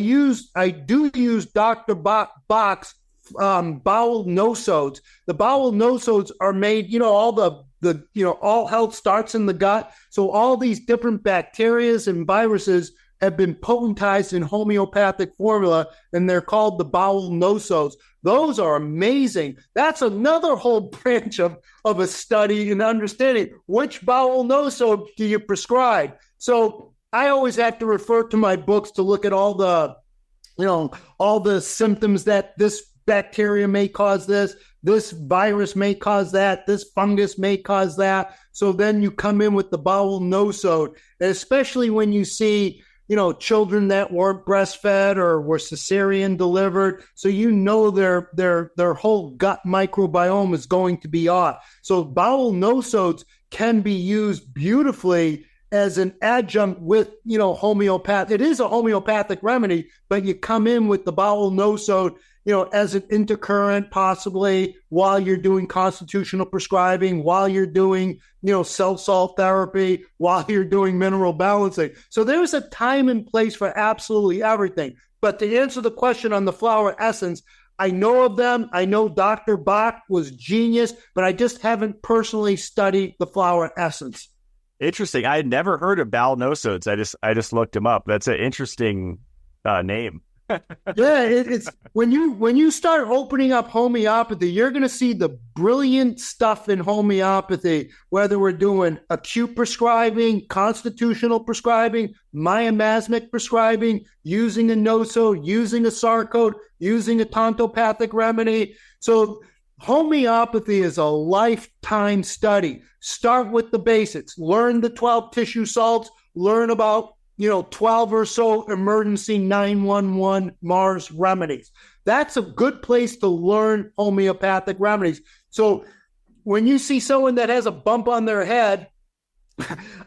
do use Dr. Bach's bowel nosodes. The bowel nosodes are made, all health starts in the gut. So all these different bacteria and viruses have been potentized in homeopathic formula, and they're called the bowel nosodes. Those are amazing. That's another whole branch of a study and understanding which bowel nosode do you prescribe. So I always have to refer to my books to look at all the symptoms that this bacteria may cause this virus may cause that, this fungus may cause that. So then you come in with the bowel nosode, and especially when you see children that weren't breastfed or were cesarean delivered. So their whole gut microbiome is going to be off. So bowel nosodes can be used beautifully as an adjunct with, homeopathy. It is a homeopathic remedy, but you come in with the bowel nosode, as an intercurrent, possibly while you're doing constitutional prescribing, while you're doing, cell salt therapy, while you're doing mineral balancing. So there's a time and place for absolutely everything. But to answer the question on the flower essence, I know of them. I know Dr. Bach was genius, but I just haven't personally studied the flower essence. Interesting. I had never heard of bowel nosodes. I just looked them up. That's an interesting name. Yeah, it's when you start opening up homeopathy, you're going to see the brilliant stuff in homeopathy, whether we're doing acute prescribing, constitutional prescribing, miasmic prescribing, using a nosode, using a sarcode, using a tontopathic remedy. So homeopathy is a lifetime study. Start with the basics. Learn the 12 tissue salts. Learn about 12 or so emergency 911 Mars remedies. That's a good place to learn homeopathic remedies. So when you see someone that has a bump on their head,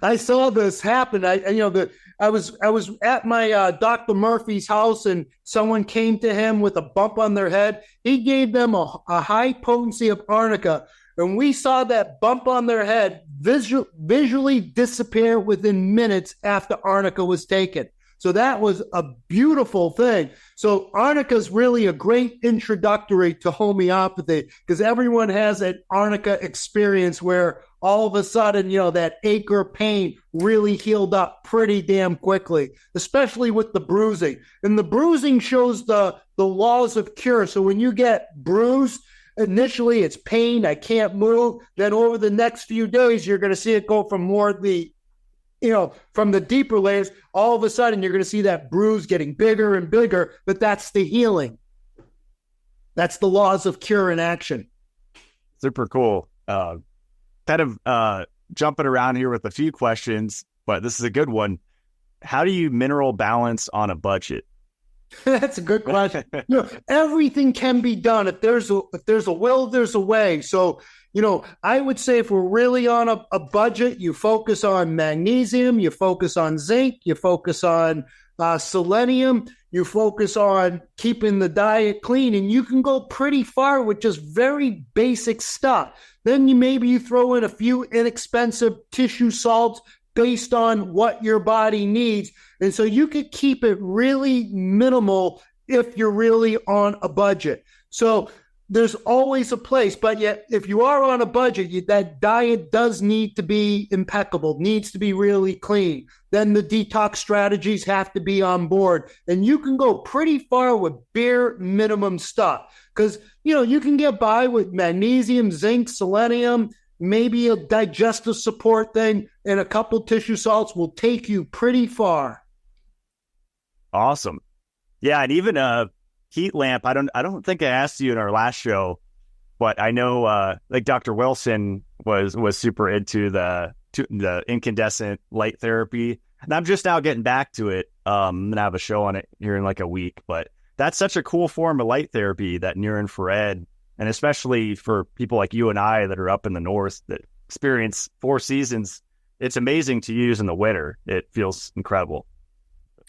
I saw this happen. I was at my Dr. Murphy's house, and someone came to him with a bump on their head. He gave them a high potency of arnica, and we saw that bump on their head visually disappear within minutes after arnica was taken. So that was a beautiful thing. So arnica is really a great introductory to homeopathy, because everyone has an arnica experience where all of a sudden, that ache or pain really healed up pretty damn quickly, especially with the bruising. And the bruising shows the laws of cure. So when you get bruised, initially it's pain, I can't move. Then over the next few days, you're going to see it go from from the deeper layers. All of a sudden, you're going to see that bruise getting bigger and bigger, but that's the healing. That's the laws of cure in action. Super cool. Jumping around here with a few questions, but this is a good one. How do you mineral balance on a budget? That's a good question. Everything can be done. If there's a will, there's a way. So, I would say if we're really on a budget, you focus on magnesium, you focus on zinc, you focus on selenium, you focus on keeping the diet clean, and you can go pretty far with just very basic stuff. Then you throw in a few inexpensive tissue salts based on what your body needs. And so you could keep it really minimal if you're really on a budget. So there's always a place, but yet if you are on a budget, that diet does need to be impeccable, needs to be really clean. Then the detox strategies have to be on board. And you can go pretty far with bare minimum stuff because, you can get by with magnesium, zinc, selenium, maybe a digestive support thing, and a couple tissue salts will take you pretty far. Awesome. Yeah, and even heat lamp. I don't think I asked you in our last show, but I know like Dr. Wilson was super into the incandescent light therapy, and I'm just now getting back to it. I'm gonna have a show on it here in like a week, but that's such a cool form of light therapy, that near infrared, and especially for people like you and I that are up in the north that experience 4 seasons. It's amazing to use in the winter. It feels incredible.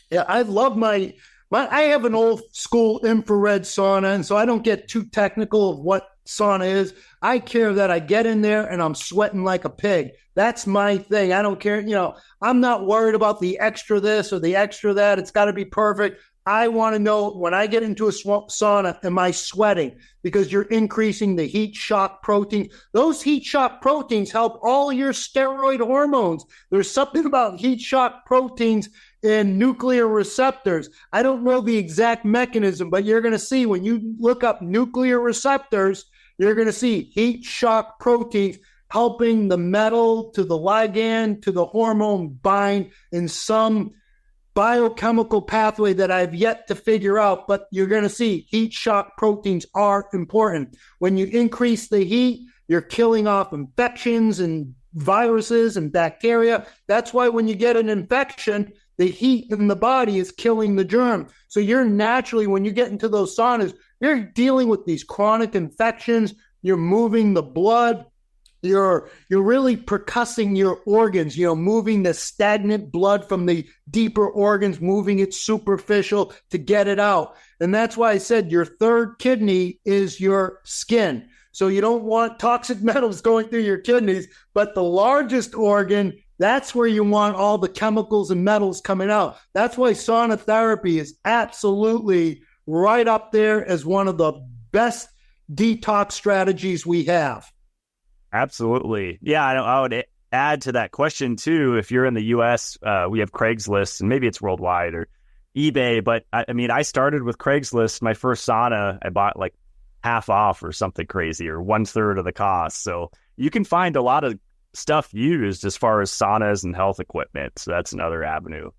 Yeah, I love I have an old school infrared sauna, and so I don't get too technical of what sauna is. I care that I get in there and I'm sweating like a pig. That's my thing. I don't care. I'm not worried about the extra this or the extra that. It's got to be perfect. I want to know when I get into a sauna, am I sweating? Because you're increasing the heat shock protein. Those heat shock proteins help all your steroid hormones. There's something about heat shock proteins in nuclear receptors. I don't know the exact mechanism, but you're going to see when you look up nuclear receptors, you're going to see heat shock proteins helping the metal to the ligand to the hormone bind in some biochemical pathway that I've yet to figure out, but you're going to see heat shock proteins are important. When you increase the heat, you're killing off infections and viruses and bacteria. That's why when you get an infection, the heat in the body is killing the germ. So you're naturally, when you get into those saunas, you're dealing with these chronic infections. You're moving the blood. You're really percussing your organs, moving the stagnant blood from the deeper organs, moving it superficial to get it out. And that's why I said your third kidney is your skin. So you don't want toxic metals going through your kidneys, but the largest organ, that's where you want all the chemicals and metals coming out. That's why sauna therapy is absolutely right up there as one of the best detox strategies we have. Absolutely. Yeah, I would add to that question too. If you're in the US, we have Craigslist, and maybe it's worldwide or eBay, but I started with Craigslist. My first sauna, I bought like half off or something crazy, or 1/3 of the cost. So you can find a lot of stuff used as far as saunas and health equipment. So that's another avenue.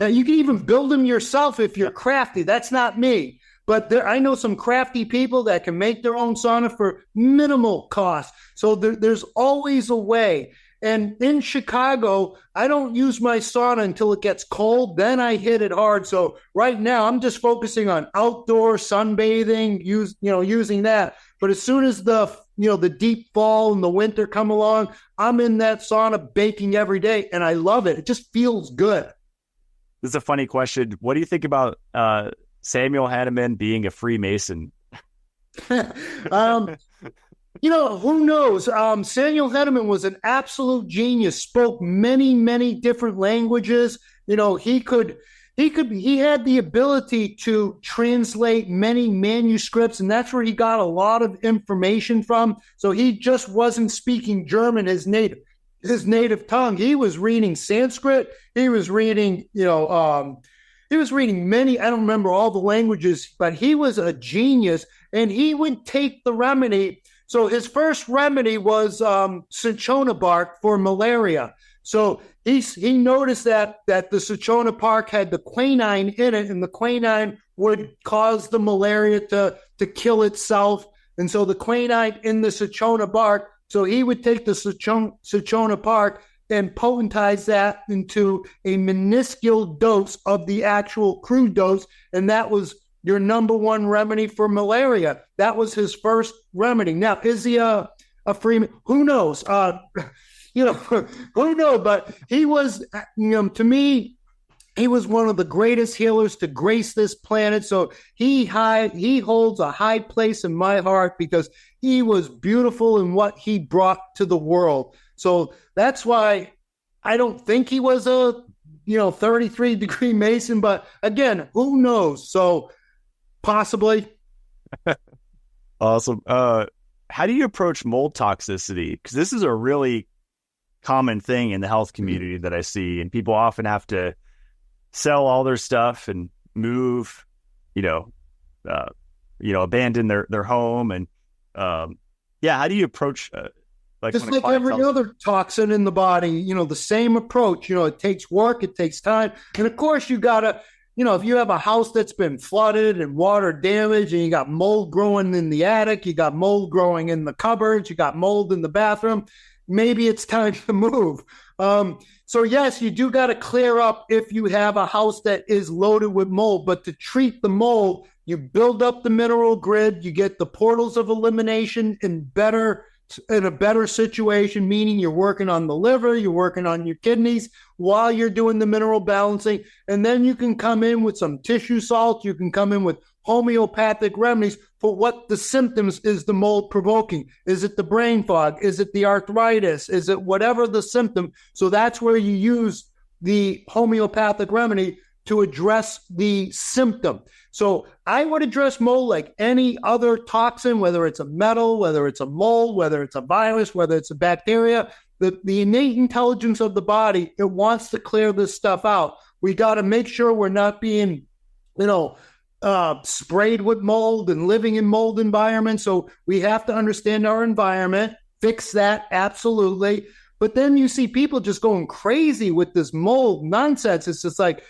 You can even build them yourself if you're crafty. That's not me. But I know some crafty people that can make their own sauna for minimal cost. So there's always a way. And in Chicago, I don't use my sauna until it gets cold. Then I hit it hard. So right now, I'm just focusing on outdoor sunbathing, using that. But as soon as the deep fall and the winter come along, I'm in that sauna baking every day, and I love it. It just feels good. This is a funny question. What do you think about Samuel Hahnemann being a Freemason? Who knows? Samuel Hahnemann was an absolute genius, spoke many, many different languages. He had the ability to translate many manuscripts, and that's where he got a lot of information from. So he just wasn't speaking German, his native tongue. He was reading Sanskrit. He was reading, many, I don't remember all the languages, but he was a genius, and he would take the remedy. So his first remedy was cinchona bark for malaria. So he noticed that the cinchona bark had the quinine in it, and the quinine would cause the malaria to kill itself. And so the quinine in the cinchona bark, so he would take the cinchona bark and potentize that into a minuscule dose of the actual crude dose, and that was your number one remedy for malaria. That was his first remedy. Now, is he a Freeman? Who knows? Who knows? But he was, to me, he was one of the greatest healers to grace this planet. So he holds a high place in my heart because he was beautiful in what he brought to the world. So that's why I don't think he was a 33-degree Mason. But again, who knows? So possibly. Awesome. How do you approach mold toxicity? Because this is a really common thing in the health community that I see, and people often have to sell all their stuff and move, abandon their home. And how do you approach just like every other toxin in the body, the same approach. It takes work, it takes time. And of course, you got to, if you have a house that's been flooded and water damaged and you got mold growing in the attic, you got mold growing in the cupboards, you got mold in the bathroom, maybe it's time to move. So yes, you do got to clear up if you have a house that is loaded with mold, but to treat the mold, you build up the mineral grid, you get the portals of elimination in a better situation, meaning you're working on the liver, you're working on your kidneys while you're doing the mineral balancing. And then you can come in with some tissue salt. You can come in with homeopathic remedies for what the symptoms is the mold provoking. Is it the brain fog? Is it the arthritis? Is it whatever the symptom? So that's where you use the homeopathic remedy to address the symptom. So I would address mold like any other toxin, whether it's a metal, whether it's a mold, whether it's a virus, whether it's a bacteria. The innate intelligence of the body, it wants to clear this stuff out. We got to make sure we're not being, sprayed with mold and living in mold environments. So we have to understand our environment, fix that, absolutely. But then you see people just going crazy with this mold nonsense. It's just like,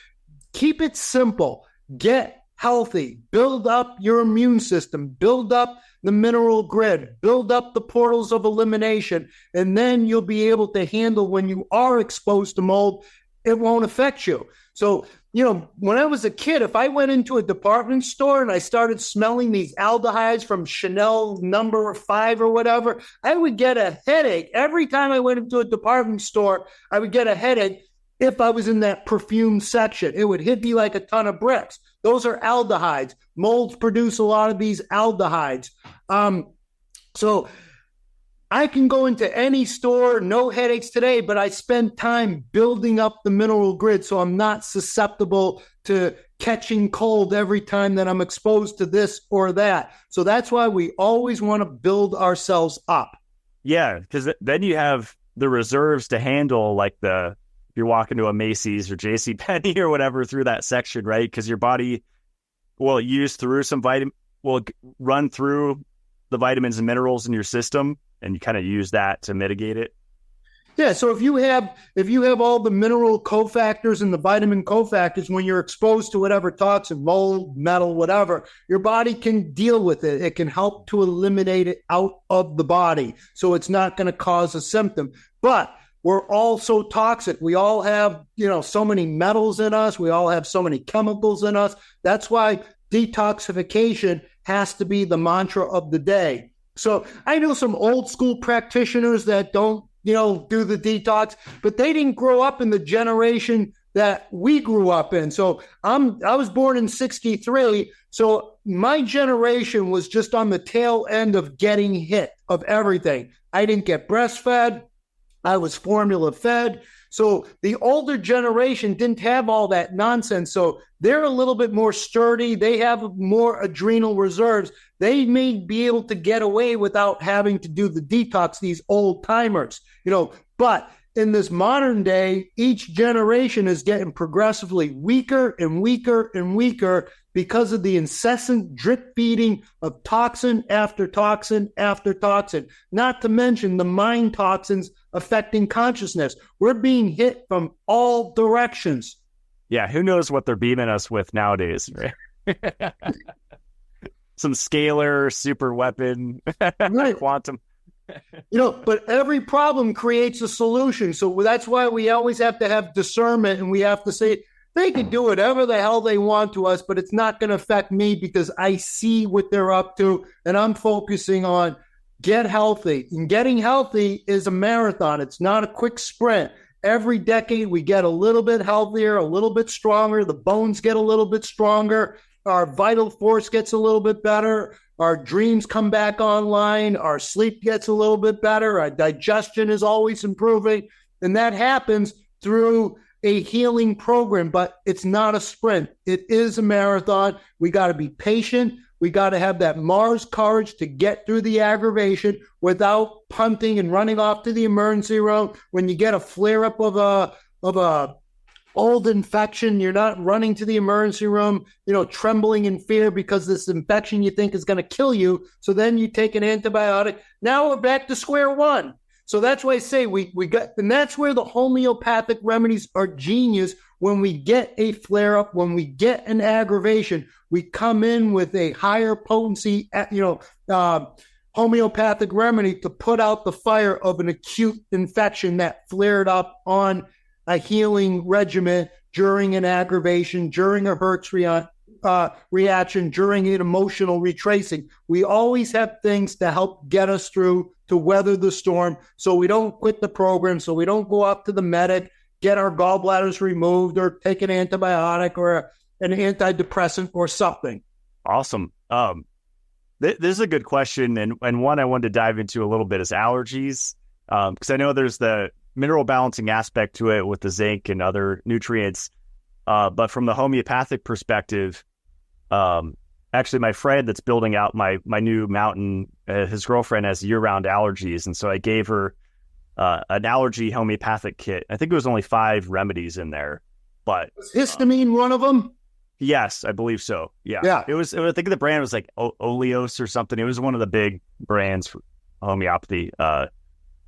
keep it simple. Get healthy. Build up your immune system. Build up the mineral grid. Build up the portals of elimination. And then you'll be able to handle when you are exposed to mold, it won't affect you. So, when I was a kid, if I went into a department store and I started smelling these aldehydes from Chanel number 5 or whatever, I would get a headache. Every time I went into a department store, I would get a headache. If I was in that perfume section, it would hit me like a ton of bricks. Those are aldehydes. Molds produce a lot of these aldehydes. So I can go into any store, no headaches today, but I spend time building up the mineral grid so I'm not susceptible to catching cold every time that I'm exposed to this or that. So that's why we always want to build ourselves up. Yeah, because then you have the reserves to handle if you're walking to a Macy's or JCPenney or whatever through that section, right? Because your body will run through the vitamins and minerals in your system, and you kind of use that to mitigate it. Yeah, so if you have all the mineral cofactors and the vitamin cofactors, when you're exposed to whatever toxin, mold, metal, whatever, your body can deal with it. It can help to eliminate it out of the body, so it's not going to cause a symptom. But we're all so toxic. We all have, so many metals in us. We all have so many chemicals in us. That's why detoxification has to be the mantra of the day. So I know some old school practitioners that don't, do the detox, but they didn't grow up in the generation that we grew up in. So I was born in 1963. So my generation was just on the tail end of getting hit of everything. I didn't get breastfed. I was formula fed. So the older generation didn't have all that nonsense. So they're a little bit more sturdy. They have more adrenal reserves. They may be able to get away without having to do the detox, these old timers, but in this modern day, each generation is getting progressively weaker and weaker and weaker because of the incessant drip feeding of toxin after toxin after toxin, not to mention the mind toxins affecting consciousness. We're being hit from all directions. Yeah, who knows what they're beaming us with nowadays, right? Some scalar, super weapon, right. Quantum. But every problem creates a solution. So that's why we always have to have discernment, and we have to say, they can do whatever the hell they want to us, but it's not going to affect me because I see what they're up to, and I'm focusing on get healthy. And getting healthy is a marathon. It's not a quick sprint. Every decade, we get a little bit healthier, a little bit stronger. The bones get a little bit stronger. Our vital force gets a little bit better. Our dreams come back online. Our sleep gets a little bit better. Our digestion is always improving. And that happens through a healing program, but it's not a sprint. It is a marathon. We got to be patient. We got to have that Mars courage to get through the aggravation without punting and running off to the emergency room. When you get a flare up of a old infection, you're not running to the emergency room, trembling in fear because this infection you think is going to kill you. So then you take an antibiotic. Now we're back to square one. So that's why I say we got, and that's where the homeopathic remedies are genius. When we get a flare up, when we get an aggravation, we come in with a higher potency, homeopathic remedy to put out the fire of an acute infection that flared up on a healing regimen during an aggravation, during a Hertz reaction, during an emotional retracing. We always have things to help get us through, to weather the storm, so we don't quit the program, so we don't go up to the medic, get our gallbladders removed, or take an antibiotic or an antidepressant or something. Awesome. This is a good question, and one I wanted to dive into a little bit is allergies, because I know there's the mineral balancing aspect to it with the zinc and other nutrients, but from the homeopathic perspective, actually my friend that's building out my new mountain, his girlfriend has year-round allergies, and so I gave her an allergy homeopathic kit. I think it was only 5 remedies in there, but was histamine one of them? Yes, I believe so. Yeah. It was, I think the brand was like Oleos or something. It was one of the big brands for homeopathy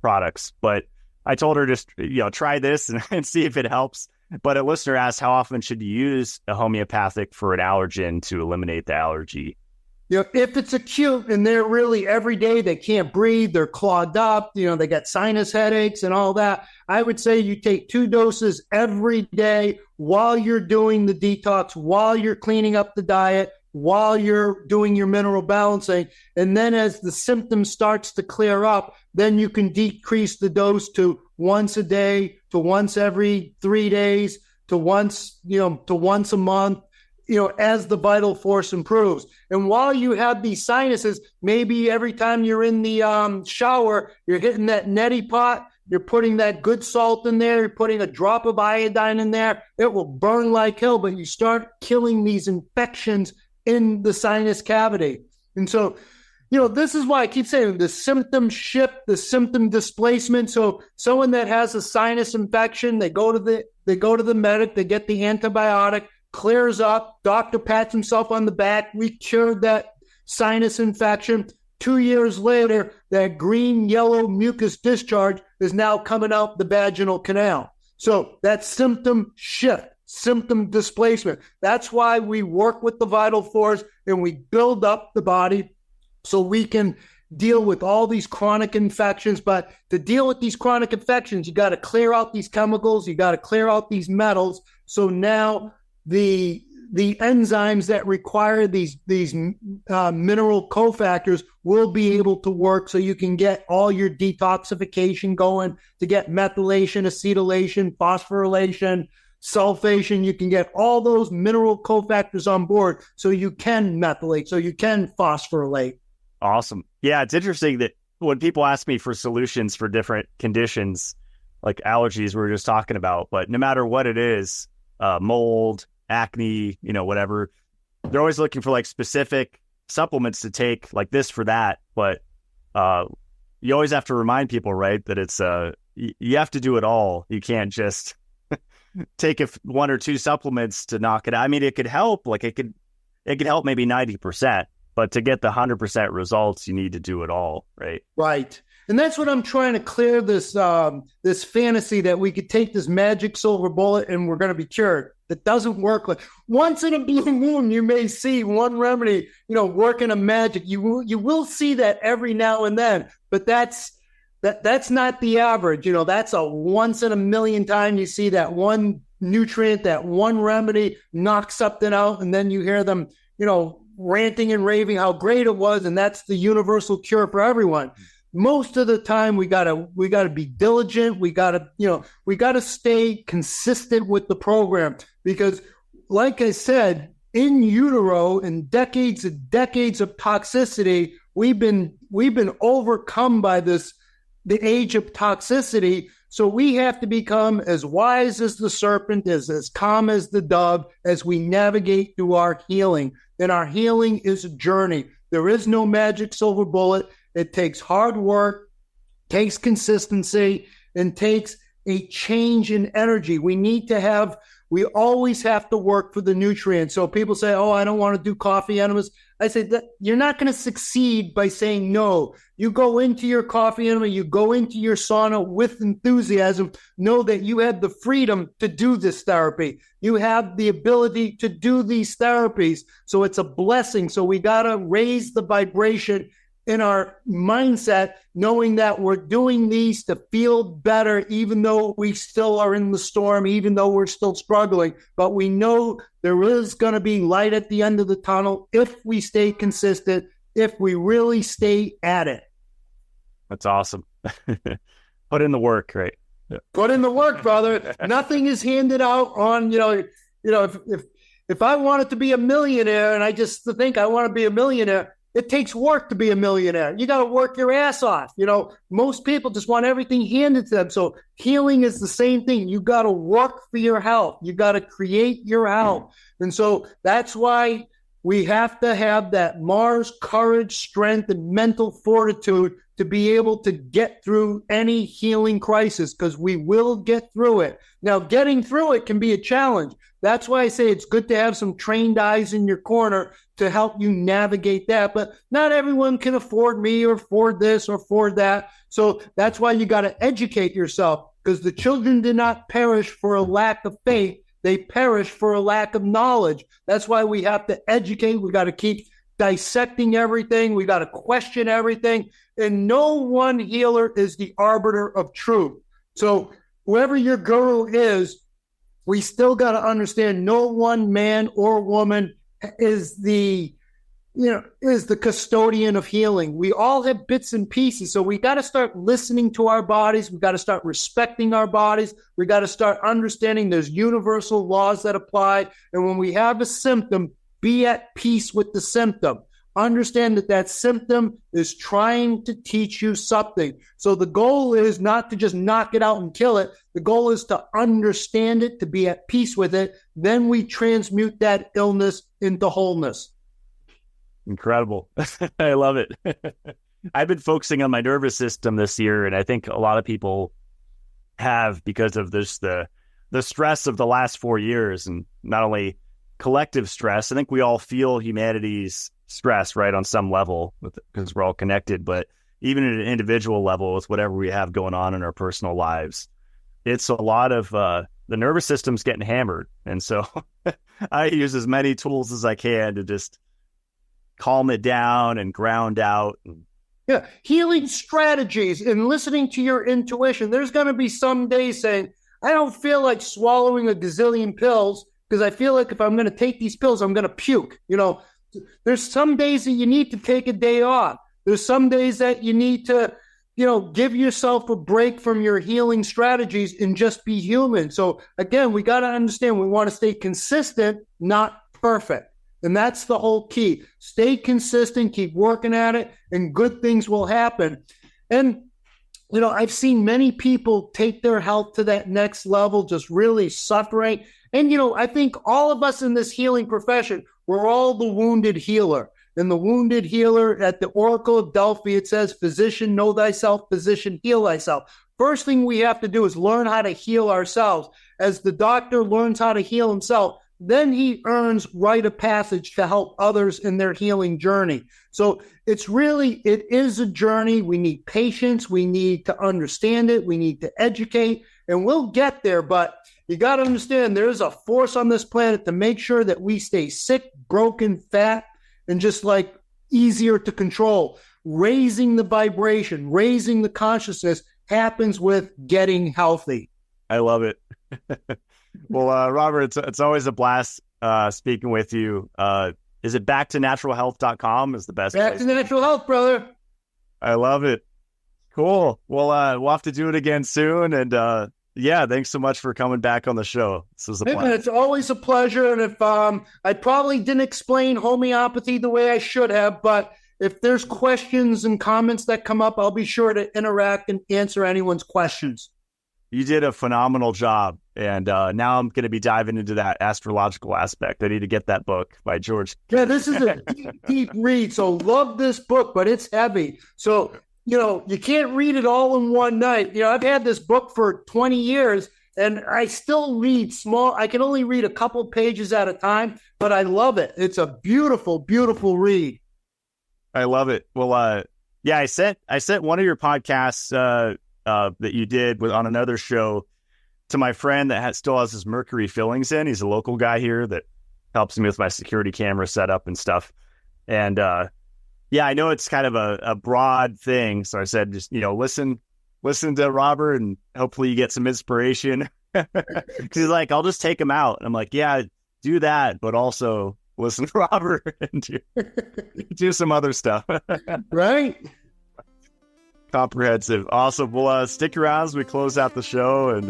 products, but I told her just, try this and see if it helps. But a listener asked, how often should you use a homeopathic for an allergen to eliminate the allergy? If it's acute and they're really every day, they can't breathe, they're clogged up, they got sinus headaches and all that, I would say you take 2 doses every day while you're doing the detox, while you're cleaning up the diet, while you're doing your mineral balancing. And then as the symptom starts to clear up, then you can decrease the dose to once a day, to once every 3 days, to once a month, as the vital force improves. And while you have these sinuses, maybe every time you're in the shower, you're hitting that neti pot, you're putting that good salt in there, you're putting a drop of iodine in there, it will burn like hell, but you start killing these infections in the sinus cavity. And so, this is why I keep saying the symptom shift, the symptom displacement. So someone that has a sinus infection, they go to the medic, they get the antibiotic, clears up, doctor pats himself on the back, we cured that sinus infection. 2 years later, that green, yellow mucus discharge is now coming out the vaginal canal. So that symptom shift, symptom displacement. That's why we work with the vital force and we build up the body so we can deal with all these chronic infections. But to deal with these chronic infections, you got to clear out these chemicals, you got to clear out these metals. So now the enzymes that require these mineral cofactors will be able to work, so you can get all your detoxification going, to get methylation, acetylation, phosphorylation, sulfation. You can get all those mineral cofactors on board so you can methylate, so you can phosphorylate. Awesome. Yeah, it's interesting that when people ask me for solutions for different conditions, like allergies we were just talking about, but no matter what it is, mold, acne, whatever, they're always looking for like specific supplements to take, like this for that. But you always have to remind people, right, that it's you have to do it all. You can't just take 1 or 2 supplements to knock it out. I mean, it could help, like it could help maybe 90%, but to get the 100% results, you need to do it all, right? Right. And that's what I'm trying to clear, this fantasy that we could take this magic silver bullet and we're going to be cured. That doesn't work. Like once in a blue moon, you may see one remedy, working a magic. You will see that every now and then, but that's not the average. That's a once in a million time you see that one nutrient, that one remedy knock something out, and then you hear them, ranting and raving how great it was, and that's the universal cure for everyone. Most of the time we gotta be diligent. We gotta stay consistent with the program, because like I said, in utero, in decades and decades of toxicity, we've been overcome by the age of toxicity. So we have to become as wise as the serpent, as calm as the dove, as we navigate through our healing. And our healing is a journey. There is no magic silver bullet. It takes hard work, takes consistency, and takes a change in energy. We always have to work for the nutrients. So people say, oh, I don't want to do coffee enemas. I say that you're not going to succeed by saying no. You go into your coffee enema, you go into your sauna with enthusiasm. Know that you have the freedom to do this therapy. You have the ability to do these therapies. So it's a blessing. So we got to raise the vibration in our mindset, knowing that we're doing these to feel better, even though we still are in the storm, even though we're still struggling. But we know there is going to be light at the end of the tunnel if we stay consistent, if we really stay at it. That's awesome. Put in the work, right? Yeah. Put in the work, brother. Nothing is handed out on, if I wanted to be a millionaire and I just think I want to be a millionaire, it takes work to be a millionaire. You got to work your ass off. Most people just want everything handed to them. So healing is the same thing. You got to work for your health. You got to create your health. And so that's why we have to have that Mars courage, strength, and mental fortitude to be able to get through any healing crisis, because we will get through it. Now, getting through it can be a challenge. That's why I say it's good to have some trained eyes in your corner to help you navigate that. But not everyone can afford me or afford this or afford that. So that's why you got to educate yourself, because the children did not perish for a lack of faith. They perish for a lack of knowledge. That's why we have to educate. We got to keep dissecting everything. We got to question everything. And no one healer is the arbiter of truth. So whoever your guru is, we still got to understand no one man or woman is the custodian of healing. We all have bits and pieces. So we got to start listening to our bodies. We got to start respecting our bodies. We got to start understanding there's universal laws that apply. And when we have a symptom, be at peace with the symptom. Understand that symptom is trying to teach you something. So the goal is not to just knock it out and kill it. The goal is to understand it, to be at peace with it. Then we transmute that illness into wholeness. Incredible. I love it. I've been focusing on my nervous system this year, and I think a lot of people have, because of this, the stress of the last 4 years, and not only collective stress. I think we all feel humanity's stress, right, on some level, because we're all connected, but even at an individual level with whatever we have going on in our personal lives, it's a lot of the nervous system's getting hammered. And so I use as many tools as I can to just calm it down and ground out. Yeah, healing strategies and listening to your intuition. There's going to be some days saying, I don't feel like swallowing a gazillion pills, because I feel like if I'm going to take these pills, I'm going to puke. There's some days that you need to take a day off. There's some days that you need to, give yourself a break from your healing strategies and just be human. So again, we got to understand we want to stay consistent, not perfect. And that's the whole key. Stay consistent, keep working at it, and good things will happen. And, I've seen many people take their health to that next level, just really suffering. And, I think all of us in this healing profession, we're all the wounded healer. And the wounded healer at the Oracle of Delphi, it says, physician, know thyself, physician, heal thyself. First thing we have to do is learn how to heal ourselves. As the doctor learns how to heal himself, then he earns rite of passage to help others in their healing journey. So it is a journey. We need patience. We need to understand it. We need to educate, and we'll get there. But you got to understand there is a force on this planet to make sure that we stay sick, broken, fat, and just like easier to control. Raising the vibration, raising the consciousness happens with getting healthy. I love it. Well, Robert, it's always a blast speaking with you. Is it backtonaturalhealth.com is the best Back place? to natural health, brother. I love it. Cool. Well, we'll have to do it again soon. And thanks so much for coming back on the show. This was a pleasure. It's always a pleasure. And if I probably didn't explain homeopathy the way I should have, but if there's questions and comments that come up, I'll be sure to interact and answer anyone's questions. You did a phenomenal job. And now I'm going to be diving into that astrological aspect. I need to get that book by George. Yeah, this is a deep, deep read. So love this book, but it's heavy. So, you can't read it all in one night. I've had this book for 20 years and I still read small. I can only read a couple pages at a time, but I love it. It's a beautiful, beautiful read. I love it. Well, yeah, I sent one of your podcasts that you did on another show to my friend that still has his Mercury fillings in. He's a local guy here that helps me with my security camera setup and stuff. And yeah, I know it's kind of a broad thing. So I said, just, listen to Robert and hopefully you get some inspiration. Because he's like, I'll just take him out. And I'm like, yeah, do that. But also listen to Robert and do some other stuff. Right. Comprehensive. Awesome. Well, stick around as we close out the show. And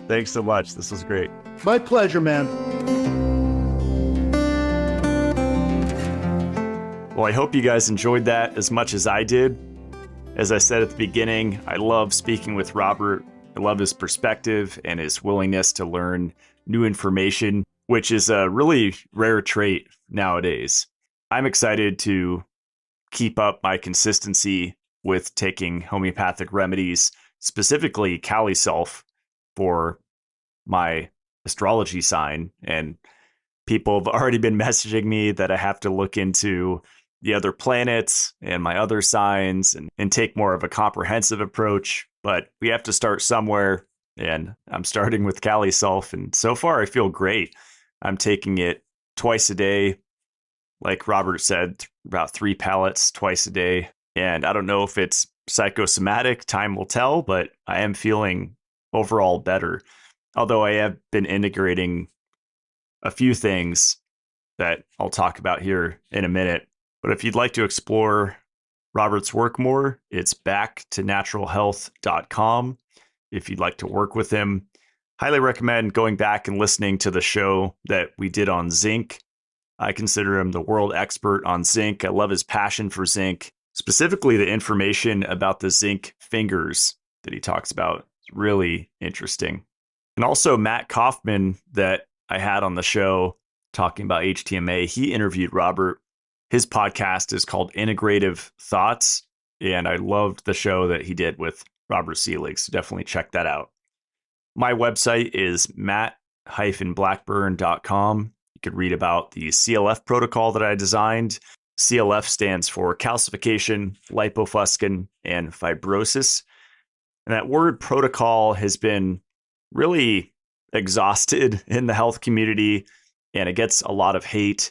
thanks so much. This was great. My pleasure, man. Well, I hope you guys enjoyed that as much as I did. As I said at the beginning, I love speaking with Robert. I love his perspective and his willingness to learn new information, which is a really rare trait nowadays. I'm excited to keep up my consistency with taking homeopathic remedies, specifically CaliSelf, for my astrology sign. And people have already been messaging me that I have to look into the other planets and my other signs and take more of a comprehensive approach. But we have to start somewhere. And I'm starting with CaliSelf. And so far, I feel great. I'm taking it twice a day. Like Robert said, about 3 pellets twice a day. And I don't know if it's psychosomatic, time will tell, but I am feeling overall better. Although I have been integrating a few things that I'll talk about here in a minute. But if you'd like to explore Robert's work more, it's backtonaturalhealth.com. If you'd like to work with him, highly recommend going back and listening to the show that we did on zinc. I consider him the world expert on zinc. I love his passion for zinc, specifically the information about the zinc fingers that he talks about. It's really interesting. And also Matt Kaufman that I had on the show talking about HTMA, he interviewed Robert. His podcast is called Integrative Thoughts, and I loved the show that he did with Robert Selig, so definitely check that out. My website is matt-blackburn.com. You could read about the CLF protocol that I designed. CLF stands for calcification, lipofuscin, and fibrosis. And that word protocol has been really exhausted in the health community, and it gets a lot of hate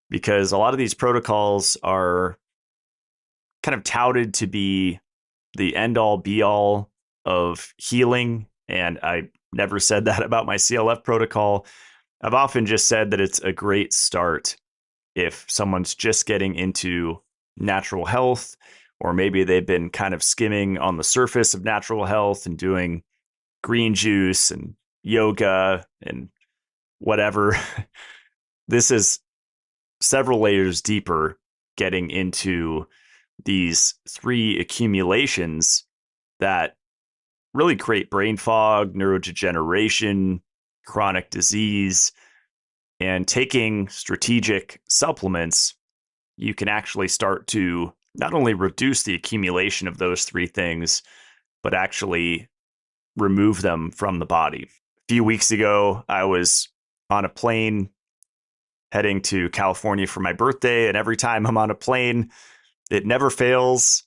because a lot of these protocols are kind of touted to be the end-all, be-all of healing. And I never said that about my CLF protocol. I've often just said that it's a great start if someone's just getting into natural health, or maybe they've been kind of skimming on the surface of natural health and doing green juice and yoga and whatever. This is several layers deeper, getting into these 3 accumulations that really create brain fog, neurodegeneration, chronic disease. And taking strategic supplements, you can actually start to not only reduce the accumulation of those 3 things, but actually remove them from the body. A few weeks ago, I was on a plane heading to California for my birthday, and every time I'm on a plane, it never fails.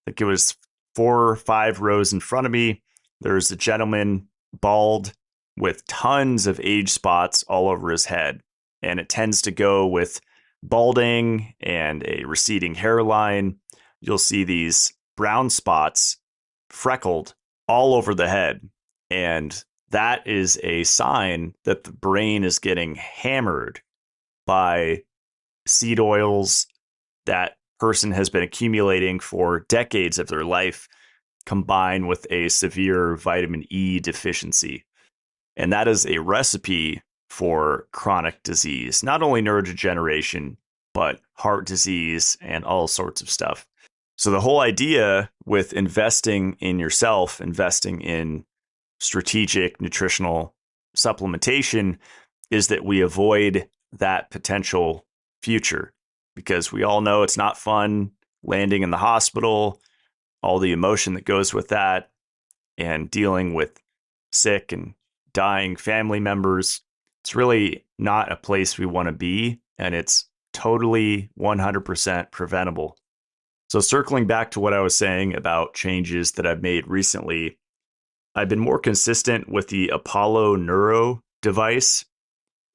I think it was 4 or 5 rows in front of me. There's a gentleman, bald, with tons of age spots all over his head. And it tends to go with balding and a receding hairline. You'll see these brown spots, freckled, all over the head. And that is a sign that the brain is getting hammered by seed oils that person has been accumulating for decades of their life, combined with a severe vitamin E deficiency. And that is a recipe for chronic disease, not only neurodegeneration, but heart disease and all sorts of stuff. So the whole idea with investing in yourself, investing in strategic nutritional supplementation is that we avoid that potential future, because we all know it's not fun landing in the hospital, all the emotion that goes with that, and dealing with sick and dying family members. It's really not a place we want to be, and it's totally 100% preventable. So circling back to what I was saying about changes that I've made recently, I've been more consistent with the Apollo Neuro device.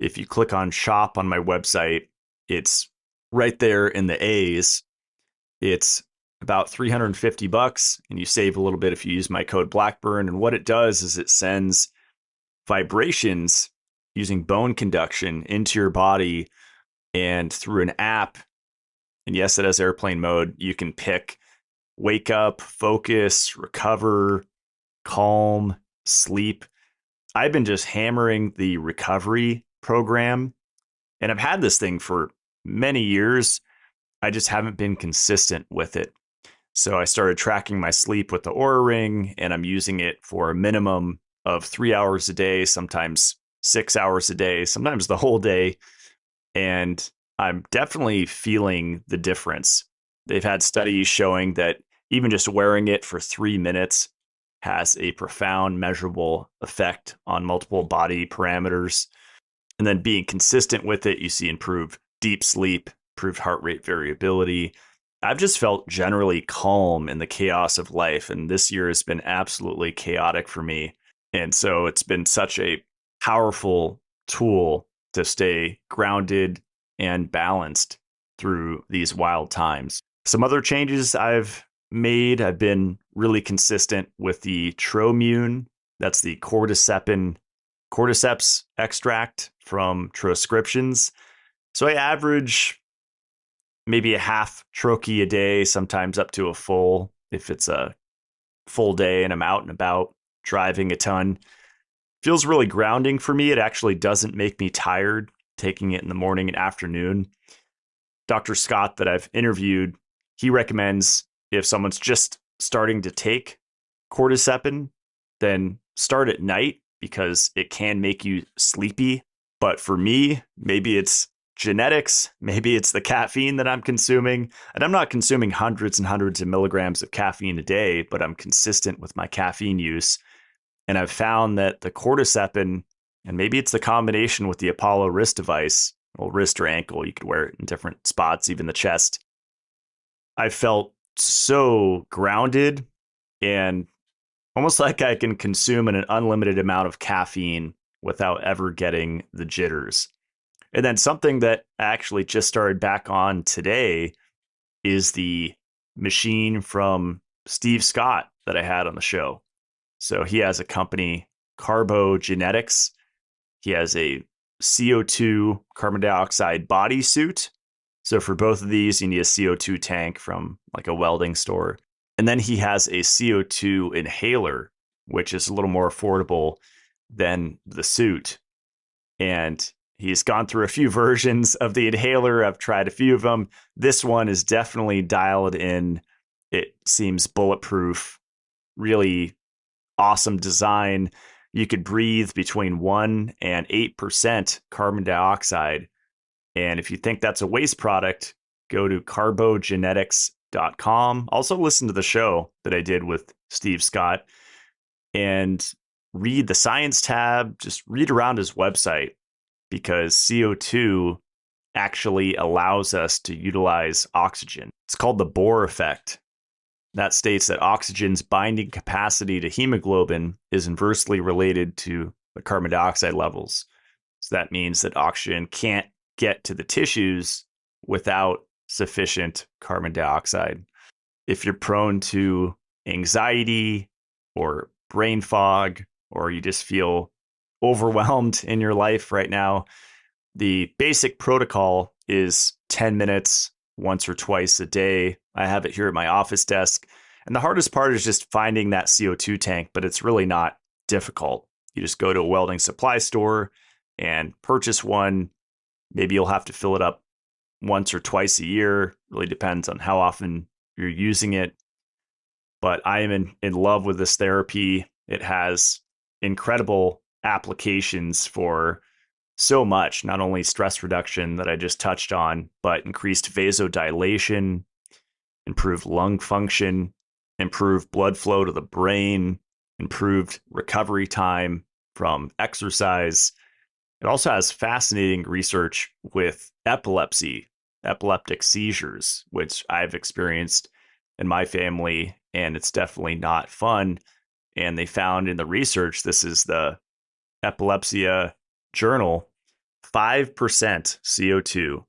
If you click on shop on my website, it's right there in the A's. It's about $350, and you save a little bit if you use my code Blackburn. And what it does is it sends vibrations using bone conduction into your body, and through an app. And yes, it has airplane mode. You can pick wake up, focus, recover, calm, sleep. I've been just hammering the recovery program, and I've had this thing for many years. I just haven't been consistent with it. So I started tracking my sleep with the Oura Ring, and I'm using it for a minimum of 3 hours a day, sometimes 6 hours a day, sometimes the whole day. And I'm definitely feeling the difference. They've had studies showing that even just wearing it for 3 minutes has a profound measurable effect on multiple body parameters. And then being consistent with it, you see improved deep sleep, improved heart rate variability. I've just felt generally calm in the chaos of life. And this year has been absolutely chaotic for me. And so it's been such a powerful tool to stay grounded and balanced through these wild times. Some other changes I've made, I've been really consistent with the Tromune. That's the cordyceps extract from Transcriptions. So I average maybe a half troche a day, sometimes up to a full, if it's a full day and I'm out and about driving a ton. Feels really grounding for me. It actually doesn't make me tired taking it in the morning and afternoon. Dr. Scott, that I've interviewed, he recommends if someone's just starting to take cordyceps, then start at night because it can make you sleepy. But for me, maybe it's genetics, maybe it's the caffeine that I'm consuming. And I'm not consuming hundreds and hundreds of milligrams of caffeine a day, but I'm consistent with my caffeine use. And I've found that the cordyceps, and maybe it's the combination with the Apollo wrist device, well, wrist or ankle, you could wear it in different spots, even the chest. I felt so grounded and almost like I can consume an unlimited amount of caffeine without ever getting the jitters. And then something that I actually just started back on today is the machine from Steve Scott that I had on the show. So he has a company, Carbogenetics. He has a CO2 carbon dioxide bodysuit. So for both of these, you need a CO2 tank from like a welding store. And then he has a CO2 inhaler, which is a little more affordable than the suit. And he's gone through a few versions of the inhaler. I've tried a few of them. This one is definitely dialed in. It seems bulletproof, really awesome design. You could breathe between 1 and 8% carbon dioxide. And if you think that's a waste product, go to carbogenetics.com. Also listen to the show that I did with Steve Scott and read the science tab. Just read around his website, because CO2 actually allows us to utilize oxygen. It's called the Bohr effect. That states that oxygen's binding capacity to hemoglobin is inversely related to the carbon dioxide levels. So that means that oxygen can't get to the tissues without sufficient carbon dioxide. If you're prone to anxiety or brain fog, or you just feel overwhelmed in your life right now, the basic protocol is 10 minutes once or twice a day. I have it here at my office desk. And the hardest part is just finding that CO2 tank, but it's really not difficult. You just go to a welding supply store and purchase one. Maybe you'll have to fill it up once or twice a year. Really depends on how often you're using it. But I am in love with this therapy. It has incredible applications for so much, not only stress reduction that I just touched on, but increased vasodilation, improved lung function, improved blood flow to the brain, improved recovery time from exercise. It also has fascinating research with epilepsy, epileptic seizures, which I've experienced in my family, and it's definitely not fun. And they found in the research, this is the Epilepsia Journal, 5% CO2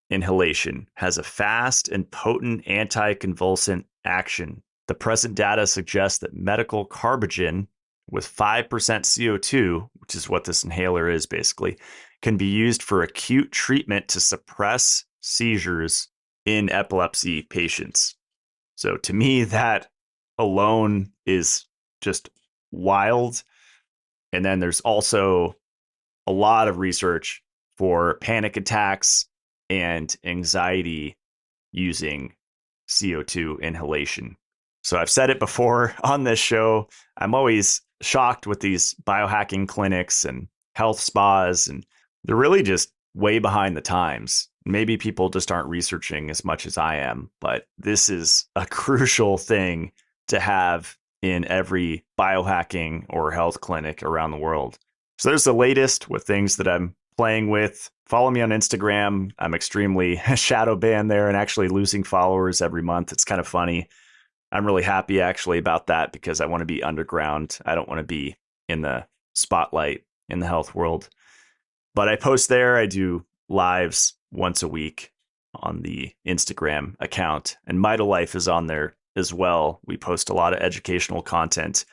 inhalation has a fast and potent anticonvulsant action. The present data suggests that medical carbogen with 5% CO2, which is what this inhaler is basically, can be used for acute treatment to suppress seizures in epilepsy patients. So to me, that alone is just wild. And then there's also a lot of research for panic attacks and anxiety using CO2 inhalation. So I've said it before on this show, I'm always shocked with these biohacking clinics and health spas, and they're really just way behind the times. Maybe people just aren't researching as much as I am, but this is a crucial thing to have in every biohacking or health clinic around the world. So there's the latest with things that I'm playing with. Follow me on Instagram. I'm extremely shadow banned there and actually losing followers every month. It's kind of funny. I'm really happy actually about that because I want to be underground. I don't want to be in the spotlight in the health world. But I post there. I do lives once a week on the Instagram account, and Mitolife is on there as well. We post a lot of educational content.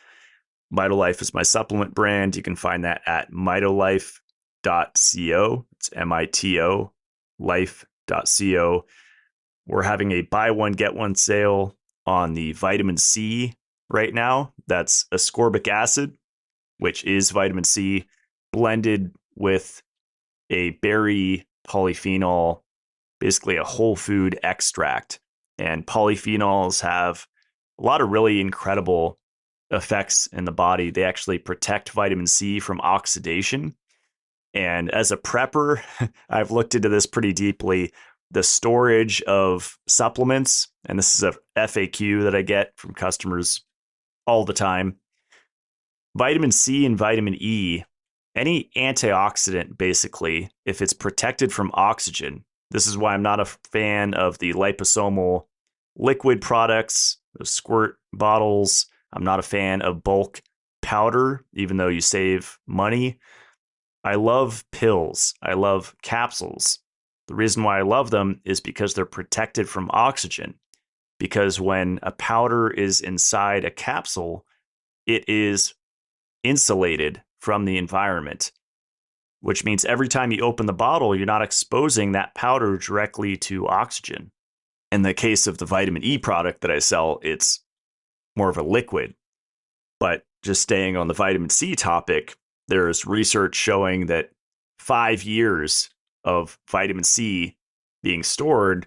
Mitolife is my supplement brand. You can find that at mitolife.co. It's MITO life.co. We're having a buy one, get one sale on the vitamin C right now. That's ascorbic acid, which is vitamin C blended with a berry polyphenol, basically a whole food extract. And polyphenols have a lot of really incredible effects in the body. They actually protect vitamin C from oxidation. And as a prepper, I've looked into this pretty deeply. The storage of supplements, and this is a FAQ that I get from customers all the time. Vitamin C and vitamin E, any antioxidant, basically, if it's protected from oxygen, this is why I'm not a fan of the liposomal liquid products, the squirt bottles. I'm not a fan of bulk powder, even though you save money. I love pills. I love capsules. The reason why I love them is because they're protected from oxygen. Because when a powder is inside a capsule, it is insulated from the environment, which means every time you open the bottle, you're not exposing that powder directly to oxygen. In the case of the vitamin E product that I sell, it's more of a liquid. But just staying on the vitamin C topic, there's research showing that 5 years of vitamin C being stored,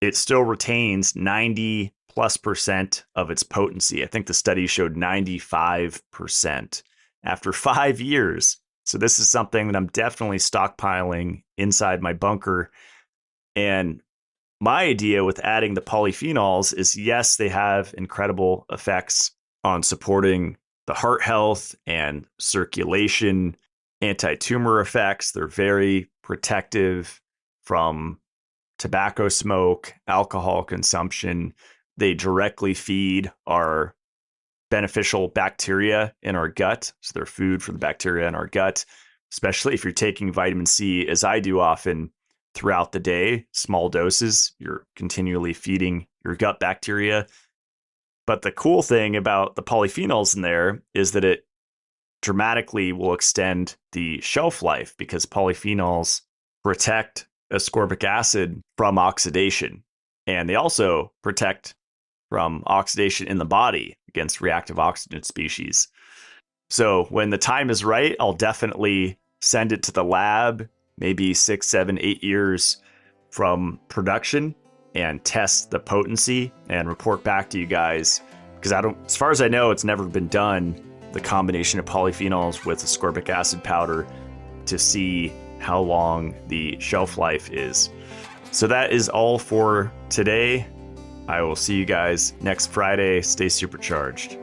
it still retains 90+% of its potency. I think the study showed 95% after 5 years. So this is something that I'm definitely stockpiling inside my bunker. And my idea with adding the polyphenols is, yes, they have incredible effects on supporting the heart health and circulation, anti-tumor effects. They're very protective from tobacco smoke, alcohol consumption. They directly feed our beneficial bacteria in our gut. So they're food for the bacteria in our gut, especially if you're taking vitamin C, as I do often throughout the day, small doses. You're continually feeding your gut bacteria. But the cool thing about the polyphenols in there is that it dramatically will extend the shelf life because polyphenols protect ascorbic acid from oxidation. And they also protect from oxidation in the body against reactive oxygen species. So when the time is right, I'll definitely send it to the lab, maybe 6, 7, 8 years from production, and test the potency and report back to you guys. Because as far as I know, it's never been done the combination of polyphenols with ascorbic acid powder to see how long the shelf life is. So that is all for today. I will see you guys next Friday. Stay supercharged.